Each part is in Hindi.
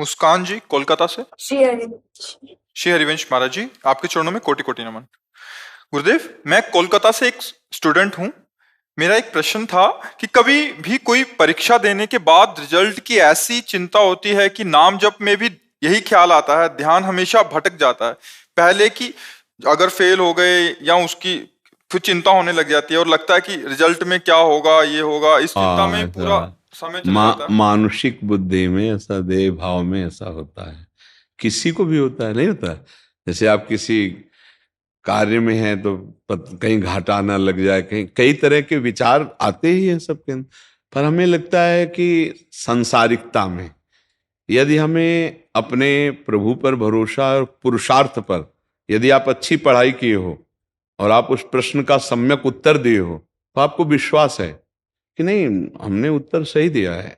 मुस्कान जी कोलकाता से। श्री हरिवंश। श्री हरिवंश महाराज जी, आपके चरणों में कोटि कोटि नमन। गुरुदेव, मैं कोलकाता से एक स्टूडेंट हूँ। मेरा एक प्रश्न था कि कभी भी कोई परीक्षा देने के बाद रिजल्ट की ऐसी चिंता होती है कि नाम जप में भी यही ख्याल आता है, ध्यान हमेशा भटक जाता है पहले कि अगर फेल हो गए या उसकी फिर चिंता होने लग जाती है और लगता है कि रिजल्ट में क्या होगा, ये होगा, इस चिंता में पूरा समय चला जाता है। मानुषिक बुद्धि में ऐसा, देह भाव में ऐसा होता है, किसी को भी होता है, नहीं होता है? जैसे आप किसी कार्य में हैं तो कहीं घाटा ना लग जाए, कहीं कई तरह के विचार आते ही हैं सबके अंदर। पर हमें लगता है कि संसारिकता में यदि हमें अपने प्रभु पर भरोसा और पुरुषार्थ पर, यदि आप अच्छी पढ़ाई किए हो और आप उस प्रश्न का सम्यक उत्तर दिए हो तो आपको विश्वास है कि नहीं, हमने उत्तर सही दिया है।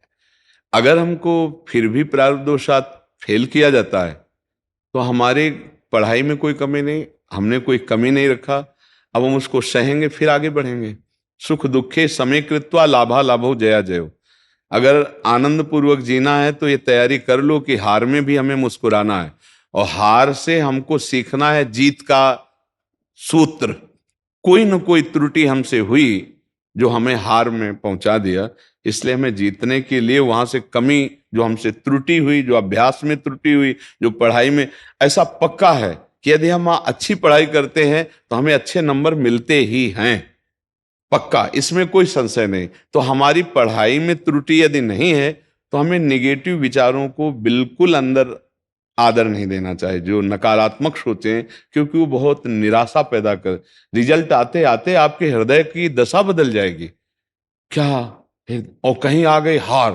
अगर हमको फिर भी प्रारब्धवशात फेल किया जाता है तो हमारे पढ़ाई में कोई कमी नहीं, हमने कोई कमी नहीं रखा, अब हम उसको सहेंगे, फिर आगे बढ़ेंगे। सुख दुखे समय कृत्वा लाभा लाभो जया जयो। अगर आनंद पूर्वक जीना है तो ये तैयारी कर लो कि हार में भी हमें मुस्कुराना है, और हार से हमको सीखना है जीत का सूत्र। कोई न कोई त्रुटि हमसे हुई जो हमें हार में पहुंचा दिया, इसलिए हमें जीतने के लिए वहां से कमी, जो हमसे त्रुटि हुई, जो अभ्यास में त्रुटि हुई, जो पढ़ाई में, ऐसा पक्का है कि यदि हम अच्छी पढ़ाई करते हैं तो हमें अच्छे नंबर मिलते ही हैं, पक्का, इसमें कोई संशय नहीं। तो हमारी पढ़ाई में त्रुटि यदि नहीं है तो हमें निगेटिव विचारों को बिल्कुल अंदर आदर नहीं देना चाहिए, जो नकारात्मक सोचें, क्योंकि वो बहुत निराशा पैदा कर, रिजल्ट आते आते आपके हृदय की दशा बदल जाएगी। क्या, और कहीं आ गई हार,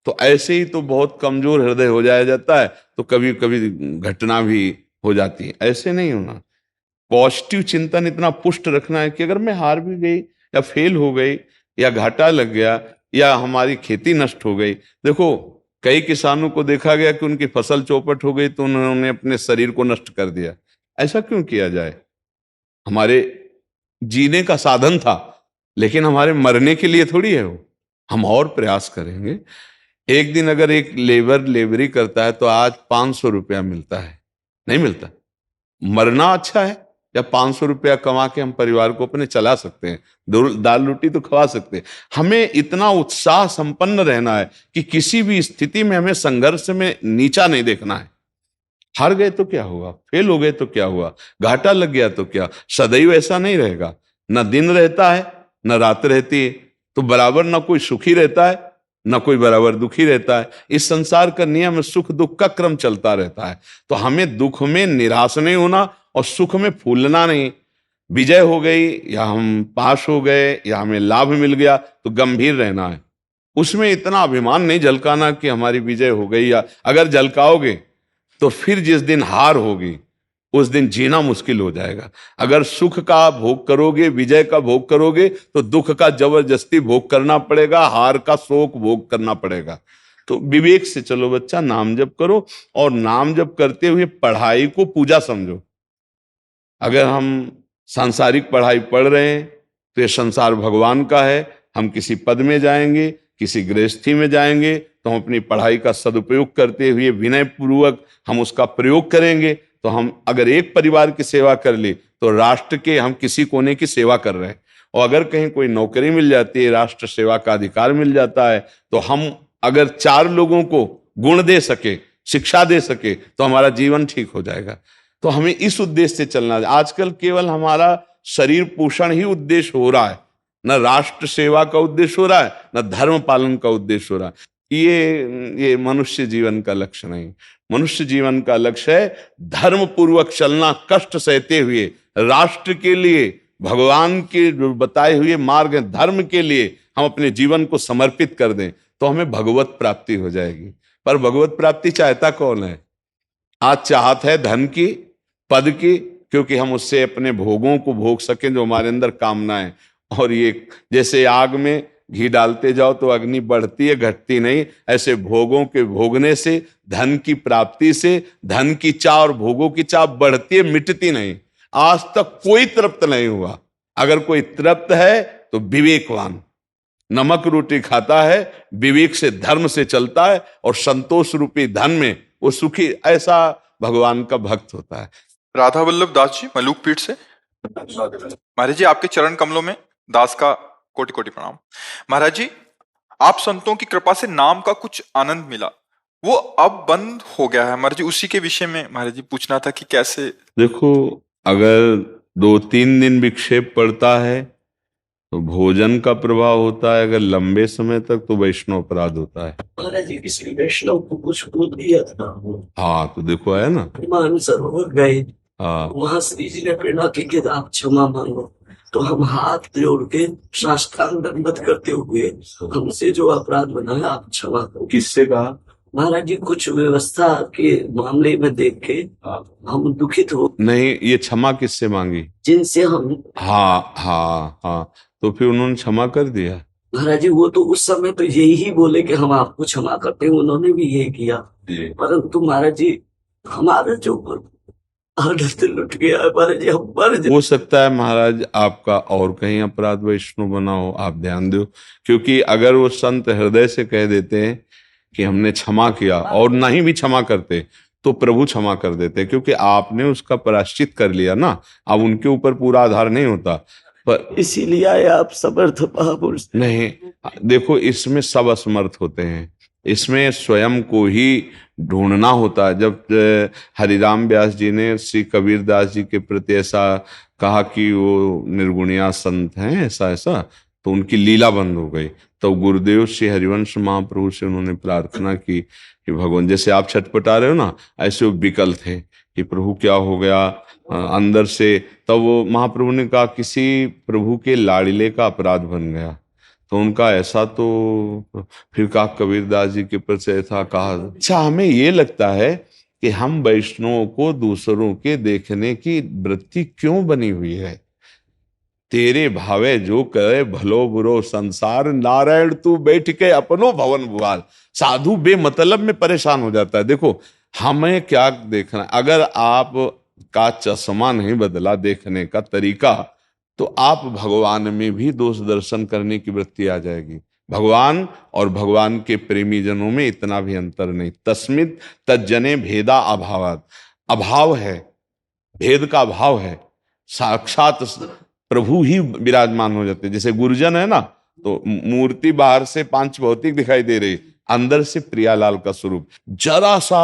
तो ऐसे ही तो बहुत कमजोर हृदय हो जाया जाता है, तो कभी कभी घटना भी हो जाती है। ऐसे नहीं होना। पॉजिटिव चिंतन इतना पुष्ट रखना है कि अगर मैं हार भी गई या फेल हो गई या घाटा लग गया या हमारी खेती नष्ट हो गई, देखो कई किसानों को देखा गया कि उनकी फसल चौपट हो गई तो उन्होंने अपने शरीर को नष्ट कर दिया। ऐसा क्यों किया जाए? हमारे जीने का साधन था, लेकिन हमारे मरने के लिए थोड़ी है वो। हम और प्रयास करेंगे। एक दिन अगर एक लेबर लेबरी करता है तो आज 500 रुपया मिलता है, नहीं मिलता। मरना अच्छा है या 500 रुपया कमा के हम परिवार को अपने चला सकते हैं, दाल रोटी तो खवा सकते हैं। हमें इतना उत्साह संपन्न रहना है कि किसी भी स्थिति में हमें संघर्ष में नीचा नहीं देखना है। हार गए तो क्या हुआ, फेल हो गए तो क्या हुआ, घाटा लग गया तो क्या, सदैव ऐसा नहीं रहेगा। न दिन रहता है न रात रहती है, तो बराबर न कोई सुखी रहता है न कोई बराबर दुखी रहता है। इस संसार का नियम सुख दुख का क्रम चलता रहता है। तो हमें दुख में निराश नहीं होना और सुख में फूलना नहीं। विजय हो गई या हम पास हो गए या हमें लाभ मिल गया तो गंभीर रहना है, उसमें इतना अभिमान नहीं झलकाना कि हमारी विजय हो गई। या अगर झलकाओगे तो फिर जिस दिन हार होगी उस दिन जीना मुश्किल हो जाएगा। अगर सुख का भोग करोगे, विजय का भोग करोगे, तो दुख का जबरदस्ती भोग करना पड़ेगा, हार का शोक भोग करना पड़ेगा। तो विवेक से चलो बच्चा, नाम जप करो, और नाम जप करते हुए पढ़ाई को पूजा समझो। अगर हम सांसारिक पढ़ाई पढ़ रहे हैं तो ये संसार भगवान का है। हम किसी पद में जाएंगे, किसी गृहस्थी में जाएंगे, तो हम अपनी पढ़ाई का सदुपयोग करते हुए विनय पूर्वक हम उसका प्रयोग करेंगे। तो हम अगर एक परिवार की सेवा कर ली तो राष्ट्र के हम किसी कोने की सेवा कर रहे हैं। और अगर कहीं कोई नौकरी मिल जाती है, राष्ट्र सेवा का अधिकार मिल जाता है, तो हम अगर 4 लोगों को गुण दे सके, शिक्षा दे सके, तो हमारा जीवन ठीक हो जाएगा। तो हमें इस उद्देश्य से चलना है। आजकल केवल हमारा शरीर पोषण ही उद्देश्य हो रहा है, न राष्ट्र सेवा का उद्देश्य हो रहा है, न धर्म पालन का उद्देश्य हो रहा है। ये मनुष्य जीवन का लक्ष्य नहीं। मनुष्य जीवन का लक्ष्य है धर्म पूर्वक चलना, कष्ट सहते हुए राष्ट्र के लिए, भगवान के बताए हुए मार्ग धर्म के लिए हम अपने जीवन को समर्पित कर दें, तो हमें भगवत प्राप्ति हो जाएगी। पर भगवत प्राप्ति चाहता कौन है? आज चाहत है धन की, पद की, क्योंकि हम उससे अपने भोगों को भोग सकें जो हमारे अंदर कामनाएं। और ये जैसे आग में घी डालते जाओ तो अग्नि बढ़ती है, घटती नहीं, ऐसे भोगों के भोगने से, धन की प्राप्ति से, धन की चाह और भोगों की चाह बढ़ती है, मिटती नहीं। आज तक कोई तृप्त नहीं हुआ। अगर कोई तृप्त है तो विवेकवान, नमक रोटी खाता है, विवेक से धर्म से चलता है और संतोष रूपी धन में वो सुखी, ऐसा भगवान का भक्त होता है। राधा वल्लभ दास जी, मलूक पीठ से। महाराज जी, आपके चरण कमलों में दास का कोटि कोटि प्रणाम। महाराज जी, आप संतों की कृपा से नाम का कुछ आनंद मिला, वो अब बंद हो गया है। महाराज जी, उसी के विषय में महाराज जी पूछना था कि कैसे। देखो, अगर 2-3 दिन विक्षेप पड़ता है तो भोजन का प्रभाव होता है, अगर लंबे समय तक तो वैष्णव अपराध होता है। महाराज जी, किसी वैष्णव को कुछ बोल दिया था। हाँ, तो देखो है ना, मानसरोवर गए, हाँ वहां श्री जी ने प्रेरणा की कि आप क्षमा मांगो, तो हम हाथ जोड़ के साष्टांग दंडवत करते हुए हमसे जो अपराध बना है आप क्षमा करो। किससे कहा? महाराज जी, कुछ व्यवस्था के मामले में देख के हम दुखित हो, नहीं, ये क्षमा किससे मांगी? जिनसे हम। हाँ हाँ हाँ, तो फिर उन्होंने क्षमा कर दिया। महाराज जी, वो तो उस समय तो यही बोले कि हम आपको क्षमा करते हैं, उन्होंने भी यही किया, परंतु महाराज जी हमारा जो आदत लुट गया है महाराज जी, हम मर हो सकता है महाराज आपका और कहीं अपराध वैष्णव बना हो, आप ध्यान दो। क्योंकि अगर वो संत हृदय से कह देते हैं कि हमने क्षमा किया और नहीं भी क्षमा करते तो प्रभु क्षमा कर देते, क्योंकि आपने उसका प्रायश्चित कर लिया ना, अब उनके ऊपर पूरा आधार नहीं होता। पर इसीलिए आए आप समर्थ महापुरुष। नहीं, देखो इसमें सब असमर्थ होते हैं, इसमें स्वयं को ही ढूंढना होता है। जब हरिराम व्यास जी ने श्री कबीर दास जी के प्रति ऐसा कहा कि वो निर्गुणिया संत हैं, ऐसा ऐसा, तो उनकी लीला बंद हो गई। तो गुरुदेव श्री हरिवंश महाप्रभु से उन्होंने प्रार्थना की कि भगवान, जैसे आप छटपटा रहे हो ना, ऐसे वो विकल थे कि प्रभु क्या हो गया अंदर से। तब वो महाप्रभु ने कहा किसी प्रभु के लाड़िले का अपराध बन गया। तो उनका ऐसा, तो फिर कहा कबीरदास जी के प्रति ऐसा कहा। अच्छा, हमें ये लगता है कि हम वैष्णवों को दूसरों के देखने की वृत्ति क्यों बनी हुई है? तेरे भावे जो करे भलो बुरो संसार, नारायण तू बैठ के अपनो भवन भुआल। साधु बेमतलब में परेशान हो जाता है। देखो, हमें क्या देखना है, अगर आप का चश्मा नहीं बदला देखने का तरीका, तो आप भगवान में भी दोष दर्शन करने की वृत्ति आ जाएगी। भगवान और भगवान के प्रेमी जनों में इतना भी अंतर नहीं। तस्मित तज्जने भेदा अभावात, अभाव है, भेद का अभाव है, साक्षात प्रभु ही विराजमान हो जाते। जैसे गुरुजन है ना, तो मूर्ति बाहर से पांच भौतिक दिखाई दे रही, अंदर से प्रियालाल का स्वरूप। जरा सा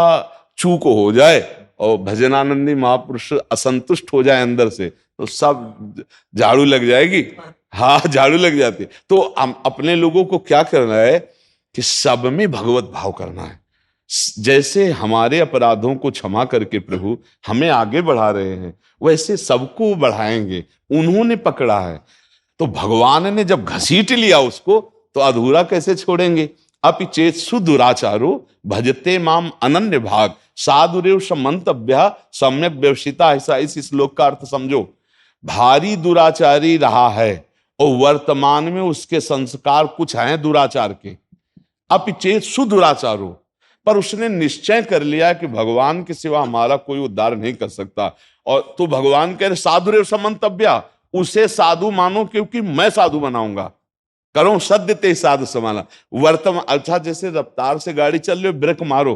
चूक हो जाए और भजनानंदी महापुरुष असंतुष्ट हो जाए अंदर से, तो सब झाड़ू लग जाएगी। हाँ, झाड़ू लग जाती है। तो हम अपने लोगों को क्या करना है कि सब में भगवत भाव करना है। जैसे हमारे अपराधों को क्षमा करके प्रभु हमें आगे बढ़ा रहे हैं, वैसे सबको बढ़ाएंगे। उन्होंने पकड़ा है, तो भगवान ने जब घसीट लिया उसको, तो अधूरा कैसे छोड़ेंगे? अपि चेत सुदुराचारो भजते माम अनन्य भाग, साधुरेव समंतव्य सम्यक व्यवसिता। ऐसा इस श्लोक का अर्थ समझो। भारी दुराचारी रहा है और वर्तमान में उसके संस्कार कुछ हैं दुराचार के। अपि चेत सुदुराचारो, पर उसने निश्चय कर लिया कि भगवान के सिवा हमारा कोई उद्धार नहीं कर सकता। और तो भगवान कह रहे साधुरेव समंतव्य, उसे साधु मानो क्योंकि मैं साधु बनाऊंगा। करो सद्य ते साधु समाना। वर्तमान, अच्छा जैसे रफ्तार से गाड़ी चल रही हो, ब्रेक मारो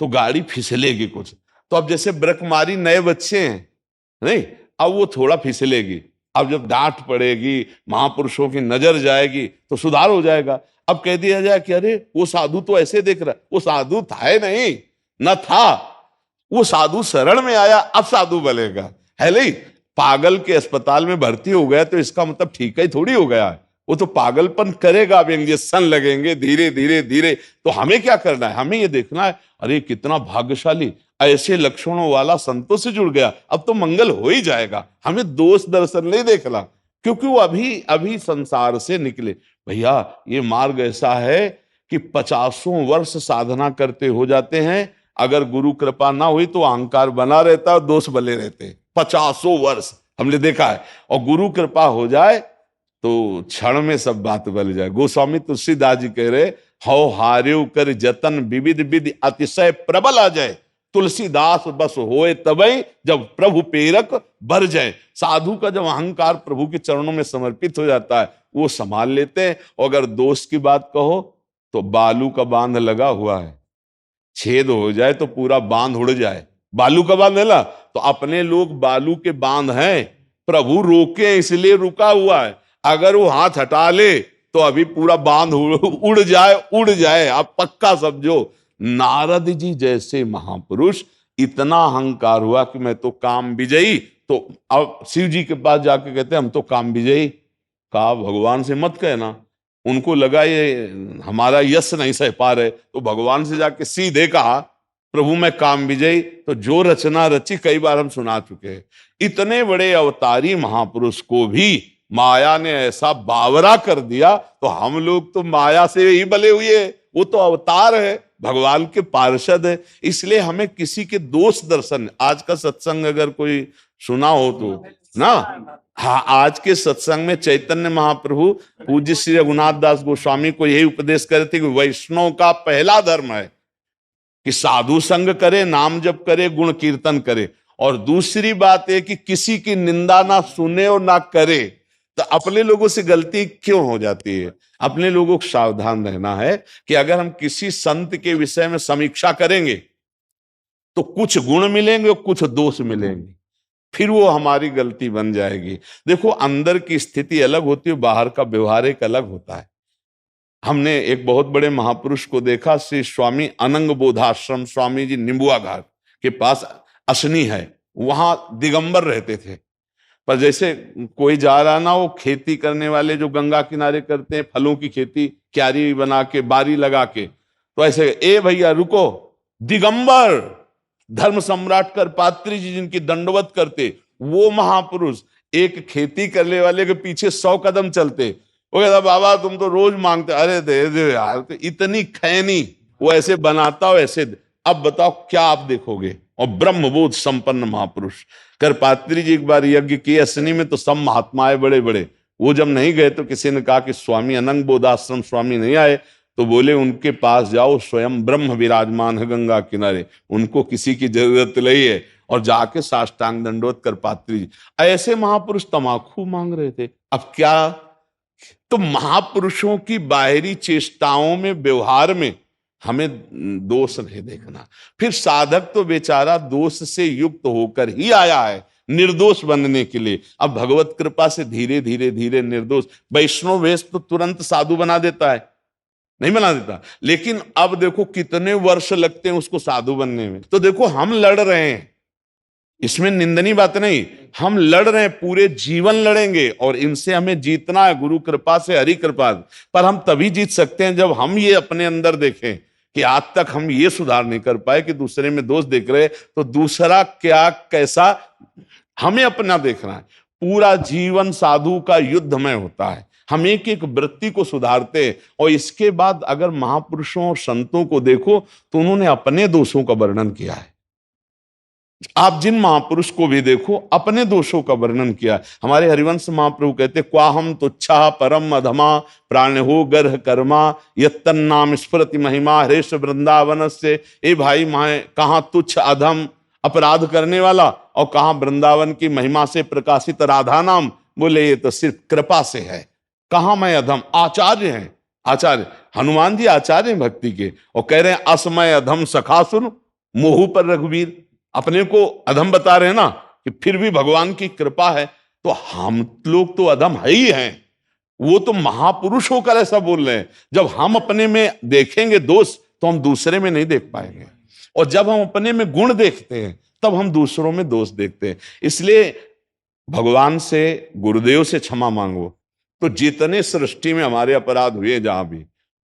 तो गाड़ी फिसलेगी कुछ। तो अब जैसे ब्रेक मारी, नए बच्चे हैं नहीं, अब वो थोड़ा फिसलेगी। अब जब डांट पड़ेगी, महापुरुषों की नजर जाएगी, तो सुधार हो जाएगा। अब कह दिया जाए कि अरे वो साधु तो ऐसे देख रहा है, वो साधु था ही नहीं, न था वो साधु, शरण में आया अब साधु बनेगा, है नहीं। पागल के अस्पताल में भर्ती हो गया तो इसका मतलब ठीक ही थोड़ी हो गया है, वो तो पागलपन करेगा। अब इंजेक्शन लगेंगे धीरे धीरे धीरे। तो हमें क्या करना है? हमें ये देखना है, अरे कितना भाग्यशाली, ऐसे लक्षणों वाला संतों से जुड़ गया, अब तो मंगल हो ही जाएगा। हमें दोष दर्शन नहीं देखना, क्योंकि वो अभी अभी संसार से निकले। भैया, ये मार्ग ऐसा है कि 50 वर्ष साधना करते हो जाते हैं, अगर गुरु कृपा ना हुई तो अहंकार बना रहता है, दोष बले रहते। 50 वर्ष हमने देखा है, और गुरु कृपा हो जाए तो क्षण में सब बात बल जाए। गोस्वामी तुलसीदास जी कह रहे, हौ हार्यो कर जतन विविध विधि अतिशय प्रबल आ जाए, तुलसीदास बस होए तबई जब प्रभु पेरक बर जाए। साधु का जब अहंकार प्रभु के चरणों में समर्पित हो जाता है वो संभाल लेते हैं। और अगर दोष की बात कहो तो बालू का बांध लगा हुआ है, छेद हो जाए तो पूरा बांध उड़ जाए। बालू का बांध है ना, तो अपने लोग बालू के बांध हैं, प्रभु रोके इसलिए रुका हुआ है। अगर वो हाथ हटा ले तो अभी पूरा बांध उड़ जाए। आप पक्का समझो। नारद जी जैसे महापुरुष इतना अहंकार हुआ कि मैं तो काम विजयी, तो अब शिव जी के पास जाके कहते हम तो काम विजयी। कहा भगवान से मत कहना। उनको लगा ये हमारा यश नहीं सह पा रहे, तो भगवान से जाके सीधे कहा प्रभु मैं काम विजयी। तो जो रचना रची कई बार हम सुना चुके हैं। इतने बड़े अवतारी महापुरुष को भी माया ने ऐसा बावरा कर दिया, तो हम लोग तो माया से ही बले हुए। वो तो अवतार है, भगवान के पार्षद है। इसलिए हमें किसी के दोष दर्शन, आज का सत्संग अगर कोई सुना हो तो ना, हाँ, आज के सत्संग में चैतन्य महाप्रभु पूज्य श्री रघुनाथ दास गोस्वामी को यही उपदेश करे थे कि वैष्णव का पहला धर्म है कि साधु संग करे, नाम जप करे, गुण कीर्तन करे। और दूसरी बात है कि किसी की निंदा ना सुने और ना करे। तो अपने लोगों से गलती क्यों हो जाती है? अपने लोगों को सावधान रहना है कि अगर हम किसी संत के विषय में समीक्षा करेंगे तो कुछ गुण मिलेंगे और कुछ दोष मिलेंगे, फिर वो हमारी गलती बन जाएगी। देखो, अंदर की स्थिति अलग होती है, बाहर का व्यवहार एक अलग होता है। हमने एक बहुत बड़े महापुरुष को देखा, श्री स्वामी अनंग बोधाश्रम, स्वामी जी निम्बुआ घाट के पास असनी है, वहां दिगंबर रहते थे। पर जैसे कोई जा रहा ना, वो खेती करने वाले जो गंगा किनारे करते हैं फलों की खेती, क्यारी बना के बारी लगा के, तो ऐसे ए भैया रुको, दिगंबर धर्म सम्राट करपात्री जी जिनकी दंडवत करते, वो महापुरुष एक खेती करने वाले के पीछे 100 कदम चलते। वो कहता बाबा तुम तो रोज मांगते, अरे दे दे यार, तो इतनी खैनी वो ऐसे बनाता हो ऐसे। अब बताओ क्या आप देखोगे? और ब्रह्मबोध संपन्न महापुरुष करपात्री जी एक बार यज्ञ किए असनी में, तो सब महात्माएं बड़े बड़े, वो जब नहीं गए तो किसी ने कहा कि स्वामी अनंग बोधाश्रम स्वामी नहीं आए, तो बोले उनके पास जाओ, स्वयं ब्रह्म विराजमान है गंगा किनारे, उनको किसी की जरूरत नहीं है। और जाके साष्टांग दंडवत करपात्री जी। ऐसे महापुरुष तमाकू मांग रहे थे। अब क्या? तो महापुरुषों की बाहरी चेष्टाओं में, व्यवहार में हमें दोष नहीं देखना। फिर साधक तो बेचारा दोष से युक्त होकर ही आया है निर्दोष बनने के लिए। अब भगवत कृपा से धीरे धीरे धीरे निर्दोष, वैष्णव वेश तो तुरंत साधु बना देता है, नहीं बना देता, लेकिन अब देखो कितने वर्ष लगते हैं उसको साधु बनने में। तो देखो हम लड़ रहे हैं, इसमें निंदनीय बात नहीं, हम लड़ रहे हैं, पूरे जीवन लड़ेंगे और इनसे हमें जीतना है गुरु कृपा से, हरि कृपा। पर हम तभी जीत सकते हैं जब हम ये अपने अंदर देखें कि आज तक हम ये सुधार नहीं कर पाए कि दूसरे में दोष देख रहे, तो दूसरा क्या कैसा, हमें अपना देखना है। पूरा जीवन साधु का युद्ध में होता है, हम एक एक वृत्ति को सुधारते हैं। और इसके बाद अगर महापुरुषों और संतों को देखो तो उन्होंने अपने दोषों का वर्णन किया है। आप जिन महापुरुष को भी देखो अपने दोषों का वर्णन किया है। हमारे हरिवंश महाप्रभु कहते क्वाहम तुच्छा परम अधमा प्राण हो गर्ह कर्मा यत्तन नाम स्मृति महिमा हरेश वृंदावन से। ए भाई माए, कहाँ तुच्छ अधम अपराध करने वाला और कहाँ वृंदावन की महिमा से प्रकाशित राधा नाम। बोले ये तो सिर्फ कृपा से है। कहाँ मैं अधम? आचार्य हैं, आचार्य हनुमान जी आचार्य भक्ति के, और कह रहे हैं असमय अधम सखा सुन मोहू पर रघुवीर। अपने को अधम बता रहे हैं ना, कि फिर भी भगवान की कृपा है। तो हम लोग तो अधम है ही हैं, वो तो महापुरुष होकर ऐसा बोल रहे हैं। जब हम अपने में देखेंगे दोष तो हम दूसरे में नहीं देख पाएंगे, और जब हम अपने में गुण देखते हैं तब हम दूसरों में दोष देखते हैं। इसलिए भगवान से, गुरुदेव से क्षमा मांगो, तो जितने सृष्टि में हमारे अपराध हुए जहां भी,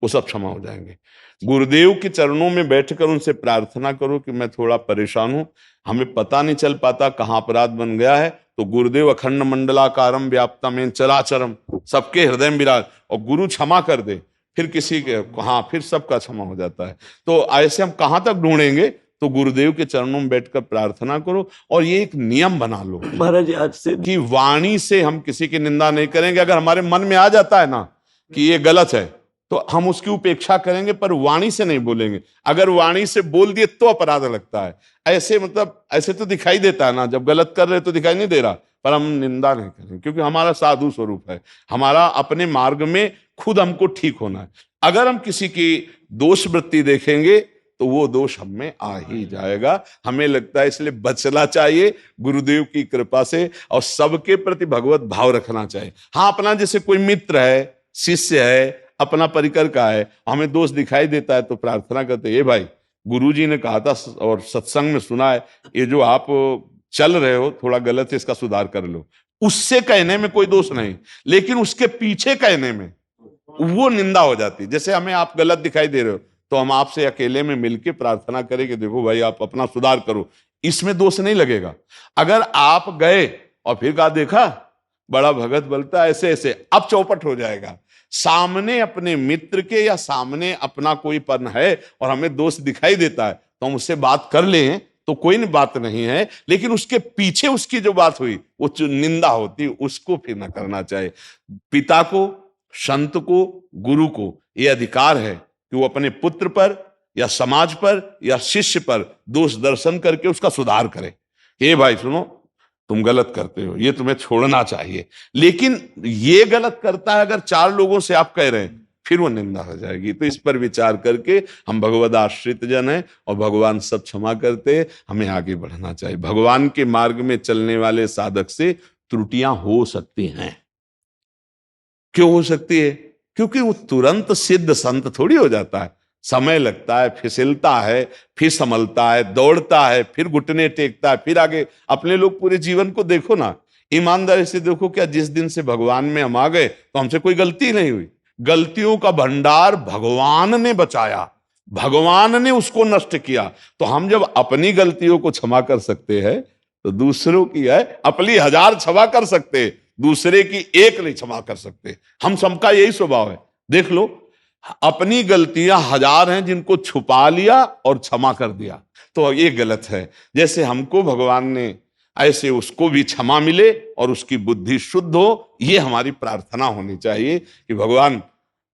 वो सब क्षमा हो जाएंगे। गुरुदेव के चरणों में बैठकर उनसे प्रार्थना करो कि मैं थोड़ा परेशान हूं, हमें पता नहीं चल पाता कहाँ अपराध बन गया है। तो गुरुदेव अखंड मंडलाकारम व्याप्तमेन चराचरम, सबके हृदय में विराज, और गुरु क्षमा कर दे, फिर किसी के, हाँ, फिर सबका क्षमा हो जाता है। तो ऐसे हम कहाँ तक ढूंढेंगे? तो गुरुदेव के चरणों में बैठकर प्रार्थना करो, और ये एक नियम बना लो महाराज आज से कि वाणी से हम किसी की निंदा नहीं करेंगे। अगर हमारे मन में आ जाता है ना कि ये गलत है, तो हम उसकी उपेक्षा करेंगे, पर वाणी से नहीं बोलेंगे। अगर वाणी से बोल दिए तो अपराध लगता है। ऐसे मतलब ऐसे तो दिखाई देता है ना, जब गलत कर रहे तो दिखाई नहीं दे रहा, पर हम निंदा नहीं करेंगे क्योंकि हमारा साधु स्वरूप है, हमारा अपने मार्ग में खुद हमको ठीक होना है। अगर हम किसी की दोष वृत्ति देखेंगे तो वो दोष हम में आ ही जाएगा। हमें लगता है इसलिए बचना चाहिए गुरुदेव की कृपा से, और सबके प्रति भगवत भाव रखना चाहिए। हाँ, अपना जैसे कोई मित्र है, शिष्य है, अपना परिकर का है, हमें दोष दिखाई देता है तो प्रार्थना करते हैं, ये भाई गुरुजी ने कहा था और सत्संग में सुना है, ये जो आप चल रहे हो थोड़ा गलत है, इसका सुधार कर लो। उससे कहने में कोई दोष नहीं, लेकिन उसके पीछे कहने में वो निंदा हो जाती है। जैसे हमें आप गलत दिखाई दे रहे हो तो हम आपसे अकेले में मिलके प्रार्थना करें कि देखो भाई आप अपना सुधार करो, इसमें दोष नहीं लगेगा। अगर आप गए और फिर कहा देखा बड़ा भगत बोलता ऐसे ऐसे, अब चौपट हो जाएगा। सामने अपने मित्र के या सामने अपना कोई पन है और हमें दोष दिखाई देता है तो हम उससे बात कर लें तो कोई बात नहीं है, लेकिन उसके पीछे उसकी जो बात हुई वो जो निंदा होती उसको फिर न करना चाहिए। पिता को, संत को, गुरु को यह अधिकार है कि वो अपने पुत्र पर या समाज पर या शिष्य पर दोष दर्शन करके उसका सुधार करे। हे भाई सुनो, तुम गलत करते हो, ये तुम्हें छोड़ना चाहिए। लेकिन ये गलत करता है अगर 4 लोगों से आप कह रहे हैं, फिर वो निंदा हो जाएगी। तो इस पर विचार करके हम भगवद आश्रित जन हैं और भगवान सब क्षमा करते, हमें आगे बढ़ना चाहिए। भगवान के मार्ग में चलने वाले साधक से त्रुटियां हो सकती हैं। क्यों हो सकती है? क्योंकि वो तुरंत सिद्ध संत थोड़ी हो जाता है, समय लगता है, फिसलता है, फिर संभलता है, दौड़ता है, फिर घुटने टेकता है, फिर आगे। अपने लोग पूरे जीवन को देखो ना, ईमानदारी से देखो, क्या जिस दिन से भगवान में हम आ गए तो हमसे कोई गलती नहीं हुई? गलतियों का भंडार भगवान ने बचाया, भगवान ने उसको नष्ट किया। तो हम जब अपनी गलतियों को क्षमा कर सकते हैं तो दूसरों की है अपनी 1000 क्षमा कर सकते, दूसरे की 1 नहीं क्षमा कर सकते। हम सबका यही स्वभाव है। देख लो, अपनी गलतियां 1000 हैं जिनको छुपा लिया और क्षमा कर दिया, तो ये गलत है। जैसे हमको भगवान ने, ऐसे उसको भी क्षमा मिले और उसकी बुद्धि शुद्ध हो, ये हमारी प्रार्थना होनी चाहिए कि भगवान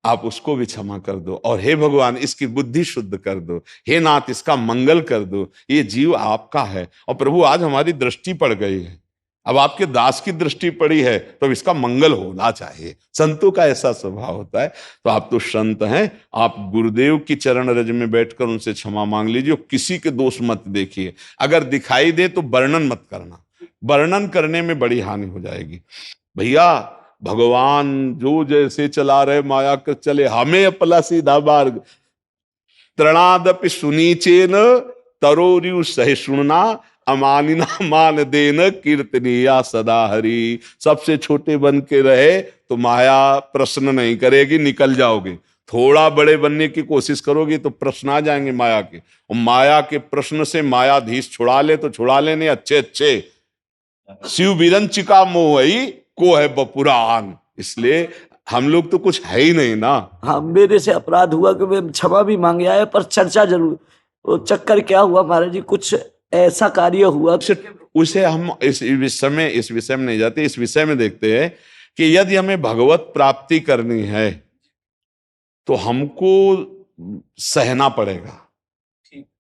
आप उसको भी क्षमा कर दो, और हे भगवान इसकी बुद्धि शुद्ध कर दो, हे नाथ इसका मंगल कर दो, ये जीव आपका है। और प्रभु आज हमारी दृष्टि पड़ गई है, अब आपके दास की दृष्टि पड़ी है तो इसका मंगल होना चाहिए। संतों का ऐसा स्वभाव होता है। तो आप तो संत हैं, आप गुरुदेव की चरण रज में बैठकर उनसे क्षमा मांग लीजिए, किसी के दोष मत देखिए। अगर दिखाई दे तो वर्णन मत करना, वर्णन करने में बड़ी हानि हो जाएगी। भैया भगवान जो जैसे चला रहे माया कर चले, हमें अपना सीधा मार्ग। तृणादपि सुनीचेन तरोरियु सहिष्णुना अमानिना मान देन कीर्तनिया सदा हरि। सबसे छोटे बन के रहे तो माया प्रश्न नहीं करेगी, निकल जाओगे। थोड़ा बड़े बनने की कोशिश करोगे तो प्रश्न आ जाएंगे माया के, और माया के प्रश्न से मायाधीश छुड़ा ले तो छुड़ा लेने अच्छे अच्छे। शिव विरंचिका मोहई को है बपुरान। इसलिए हम लोग तो कुछ है ही नहीं ना। हाँ, मेरे से अपराध हुआ कि मैं क्षमा भी मांगे आया, पर चर्चा जरूर। वो चक्कर क्या हुआ महाराज जी, कुछ ऐसा कार्य हुआ उसे हम इस विषय में नहीं जाते, इस विषय में देखते हैं कि यदि हमें भगवत प्राप्ति करनी है तो हमको सहना पड़ेगा,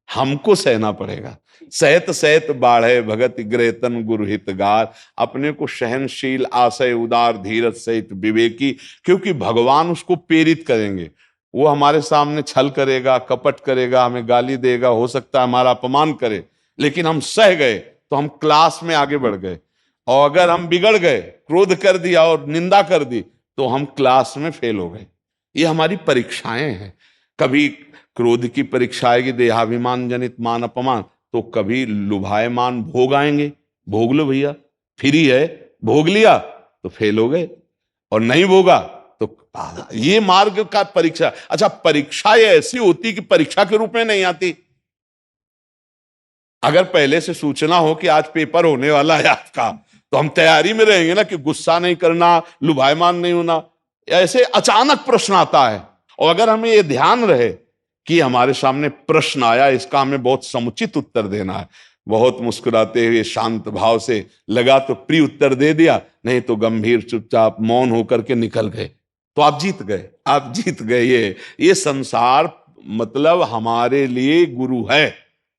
हमको सहना पड़ेगा। सहत सहत बाढ़े भगत ग्रहतन गुरु हितगार। अपने को सहनशील, आशय उदार, धीरज सहित विवेकी, क्योंकि भगवान उसको प्रेरित करेंगे। वो हमारे सामने छल करेगा, कपट करेगा, हमें गाली देगा, हो सकता है हमारा अपमान करे, लेकिन हम सह गए तो हम क्लास में आगे बढ़ गए। और अगर हम बिगड़ गए, क्रोध कर दिया और निंदा कर दी, तो हम क्लास में फेल हो गए। ये हमारी परीक्षाएं हैं। कभी क्रोध की परीक्षा आएगी, देहाभिमान जनित मान अपमान, तो कभी लुभायमान भोग आएंगे, भोग लो भैया, फ्री है, भोग लिया तो फेल हो गए, और नहीं भोगा तो ये मार्ग का परीक्षा। अच्छा, परीक्षा ये ऐसी होती कि परीक्षा के रूप में नहीं आती। अगर पहले से सूचना हो कि आज पेपर होने वाला है आपका, तो हम तैयारी में रहेंगे ना कि गुस्सा नहीं करना, लुभायमान नहीं होना। ऐसे अचानक प्रश्न आता है, और अगर हमें ये ध्यान रहे कि हमारे सामने प्रश्न आया, इसका हमें बहुत समुचित उत्तर देना है, बहुत मुस्कुराते हुए शांत भाव से लगा तो प्रिय उत्तर दे दिया, नहीं तो गंभीर चुपचाप मौन होकर के निकल गए। तो आप जीत गए, आप जीत गए। ये संसार मतलब हमारे लिए गुरु है,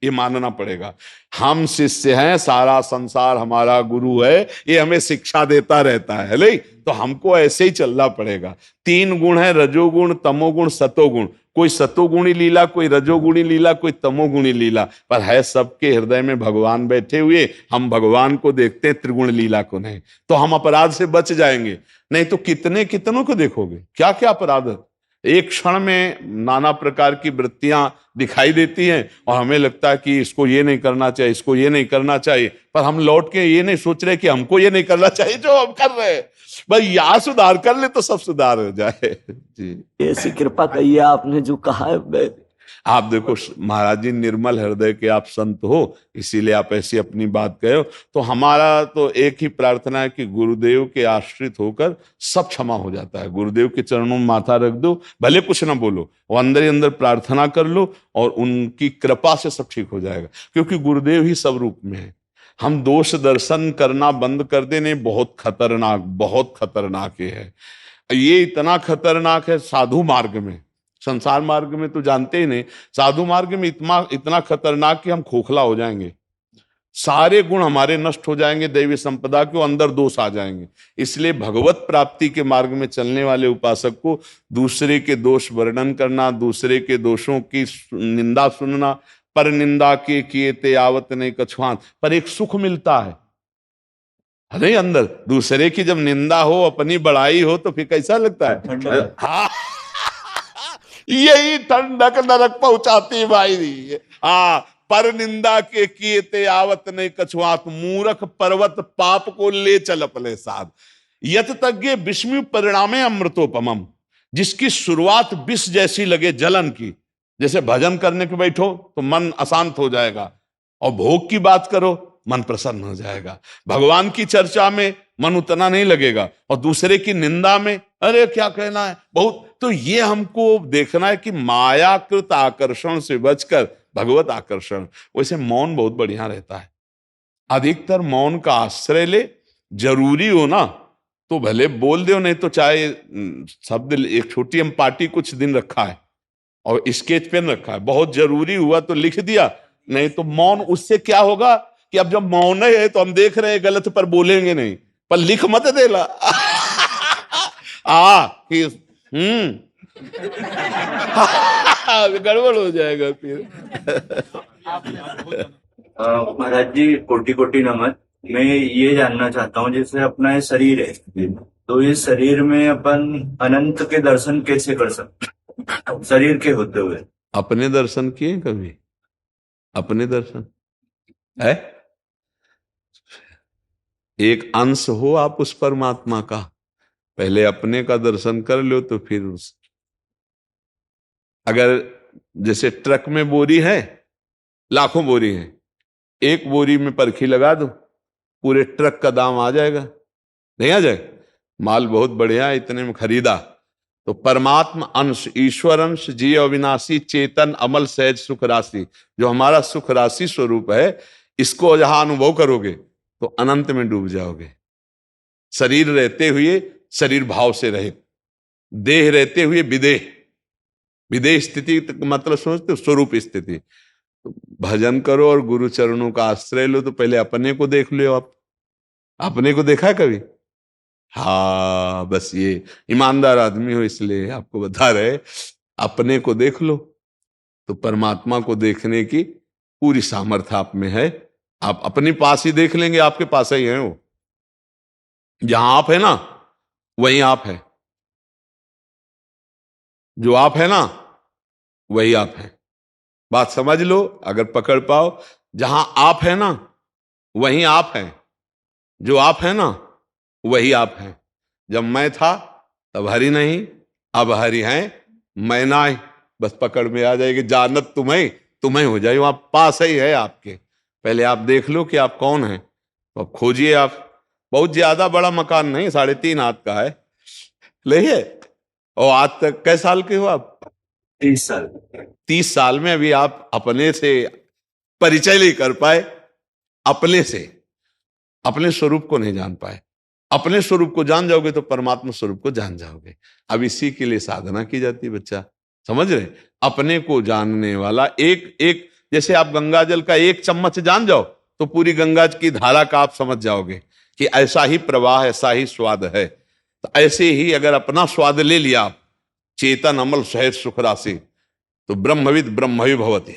ये मानना पड़ेगा। हम शिष्य हैं, सारा संसार हमारा गुरु है, ये हमें शिक्षा देता रहता है नहीं, तो हमको ऐसे ही चलना पड़ेगा। 3 गुण है, रजोगुण, तमोगुण, सतोगुण। कोई सतोगुणी लीला, कोई रजोगुणी लीला, कोई तमोगुणी लीला, पर है सबके हृदय में भगवान बैठे हुए। हम भगवान को देखते हैं, त्रिगुण लीला को नहीं। तो हम अपराध से बच जाएंगे। नहीं तो कितने कितनों को देखोगे, क्या क्या अपराध है। एक क्षण में नाना प्रकार की वृत्तियां दिखाई देती हैं और हमें लगता है कि इसको ये नहीं करना चाहिए, इसको ये नहीं करना चाहिए, पर हम लौट के ये नहीं सोच रहे कि हमको ये नहीं करना चाहिए जो हम कर रहे हैं। भाई यहाँ सुधार कर ले तो सब सुधार हो जाए। जी, ऐसी कृपा कही है आपने जो कहा है। मैं आप देखो महाराज जी, निर्मल हृदय के आप संत हो, इसीलिए आप ऐसी अपनी बात कहे हो। तो हमारा तो एक ही प्रार्थना है कि गुरुदेव के आश्रित होकर सब क्षमा हो जाता है। गुरुदेव के चरणों में माथा रख दो, भले कुछ ना बोलो, वो अंदर ही अंदर प्रार्थना कर लो और उनकी कृपा से सब ठीक हो जाएगा। क्योंकि गुरुदेव ही सब रूप में है। हम दोष दर्शन करना बंद कर देने, बहुत खतरनाक, बहुत खतरनाक है ये। इतना खतरनाक है साधु मार्ग में, संसार मार्ग में तो जानते ही नहीं, साधु मार्ग में इतना इतना खतरनाक कि हम खोखला हो जाएंगे, सारे गुण हमारे नष्ट हो जाएंगे, दैवी संपदा के अंदर दोष आ जाएंगे। इसलिए भगवत प्राप्ति के मार्ग में चलने वाले उपासक को दूसरे के दोष वर्णन करना, दूसरे के दोषों की निंदा सुनना, पर निंदा के किए ते आवत नहीं कछुआन, पर एक सुख मिलता है अरे अंदर। दूसरे की जब निंदा हो, अपनी बड़ाई हो, तो फिर कैसा लगता है। हाँ, यही ठंडक नरक पहुंचाती भाई। हाँ, पर निंदा के किए ते आवत नहीं कछुआत, मूर्ख पर्वत पाप को ले चल अपने साथ। यत तज्ञ विस्मय परिणामे अमृतोपमम, जिसकी शुरुआत विष जैसी लगे जलन की। जैसे भजन करने के बैठो तो मन अशांत हो जाएगा, और भोग की बात करो मन प्रसन्न हो जाएगा। भगवान की चर्चा में मन उतना नहीं लगेगा, और दूसरे की निंदा में अरे क्या कहना है बहुत। तो ये हमको देखना है कि मायाकृत आकर्षण से बचकर भगवत आकर्षण। वैसे मौन बहुत बढ़िया रहता है, अधिकतर मौन का आश्रय ले। जरूरी हो ना तो भले बोल दो, नहीं तो चाहे शब्द। एक छोटी हम पार्टी कुछ दिन रखा है और स्केच पेन रखा है, बहुत जरूरी हुआ तो लिख दिया, नहीं तो मौन। उससे क्या होगा कि अब जब मौन है तो हम देख रहे हैं गलत, पर बोलेंगे नहीं, पर लिख मत देला। गड़बड़ हो जाएगा फिर। महाराज जी कोटि कोटि नमन। मैं ये जानना चाहता हूँ, जैसे अपना ये शरीर है, तो इस शरीर में अपन अनंत के दर्शन कैसे कर सकते शरीर के होते हुए? अपने दर्शन किए कभी? अपने दर्शन है, एक अंश हो आप उस परमात्मा का, पहले अपने का दर्शन कर लो तो फिर उस। अगर जैसे ट्रक में बोरी है, लाखों बोरी है, एक बोरी में परखी लगा दो, पूरे ट्रक का दाम आ जाएगा, नहीं आ जाएगा? माल बहुत बढ़िया है, इतने में खरीदा। तो परमात्मा अंश, ईश्वर अंश, जीव अविनाशी, चेतन, अमल, सहज, सुख राशि, जो हमारा सुख राशि स्वरूप है, इसको जहां अनुभव करोगे तो अनंत में डूब जाओगे। शरीर रहते हुए शरीर भाव से रहे, देह रहते हुए विदेह, विदेह स्थिति मतलब समझते हो, स्वरूप स्थिति। तो भजन करो और गुरु चरणों का आश्रय लो, तो पहले अपने को देख लो। आप अपने को देखा है कभी? हाँ, बस ये ईमानदार आदमी हो इसलिए आपको बता रहे, अपने को देख लो तो परमात्मा को देखने की पूरी सामर्थ्य आप में है। आप अपने पास ही देख लेंगे, आपके पास ही है वो। जहां आप है ना वहीं आप है, जो आप है ना वही आप है। बात समझ लो, अगर पकड़ पाओ, जहां आप है ना वहीं आप है, जो आप है ना वही आप है। जब मैं था तब हरि नहीं, अब हरि हैं मैं नहीं, बस पकड़ में आ जाएगी। जानत तुम्हें तुम्हें हो जाए, वहां पास ही है आपके। पहले आप देख लो कि आप कौन है, तो अब खोजिए। आप बहुत ज्यादा बड़ा मकान नहीं, 3.5 हाथ का है, ले। और आज तक कै साल के हो आप? 30 साल। 30 साल में अभी आप अपने से परिचय नहीं कर पाए, अपने से, अपने स्वरूप को नहीं जान पाए। अपने स्वरूप को जान जाओगे तो परमात्मा स्वरूप को जान जाओगे। अब इसी के लिए साधना की जाती है बच्चा, समझ रहे? अपने को जानने वाला एक एक, जैसे आप गंगा जल का एक चम्मच जान जाओ तो पूरी गंगा की धारा का आप समझ जाओगे कि ऐसा ही प्रवाह, ऐसा ही स्वाद है। तो ऐसे ही अगर अपना स्वाद ले लिया आप, चेतन अमल सहज सुख राशि, तो ब्रह्मविद ब्रह्मवि भवति,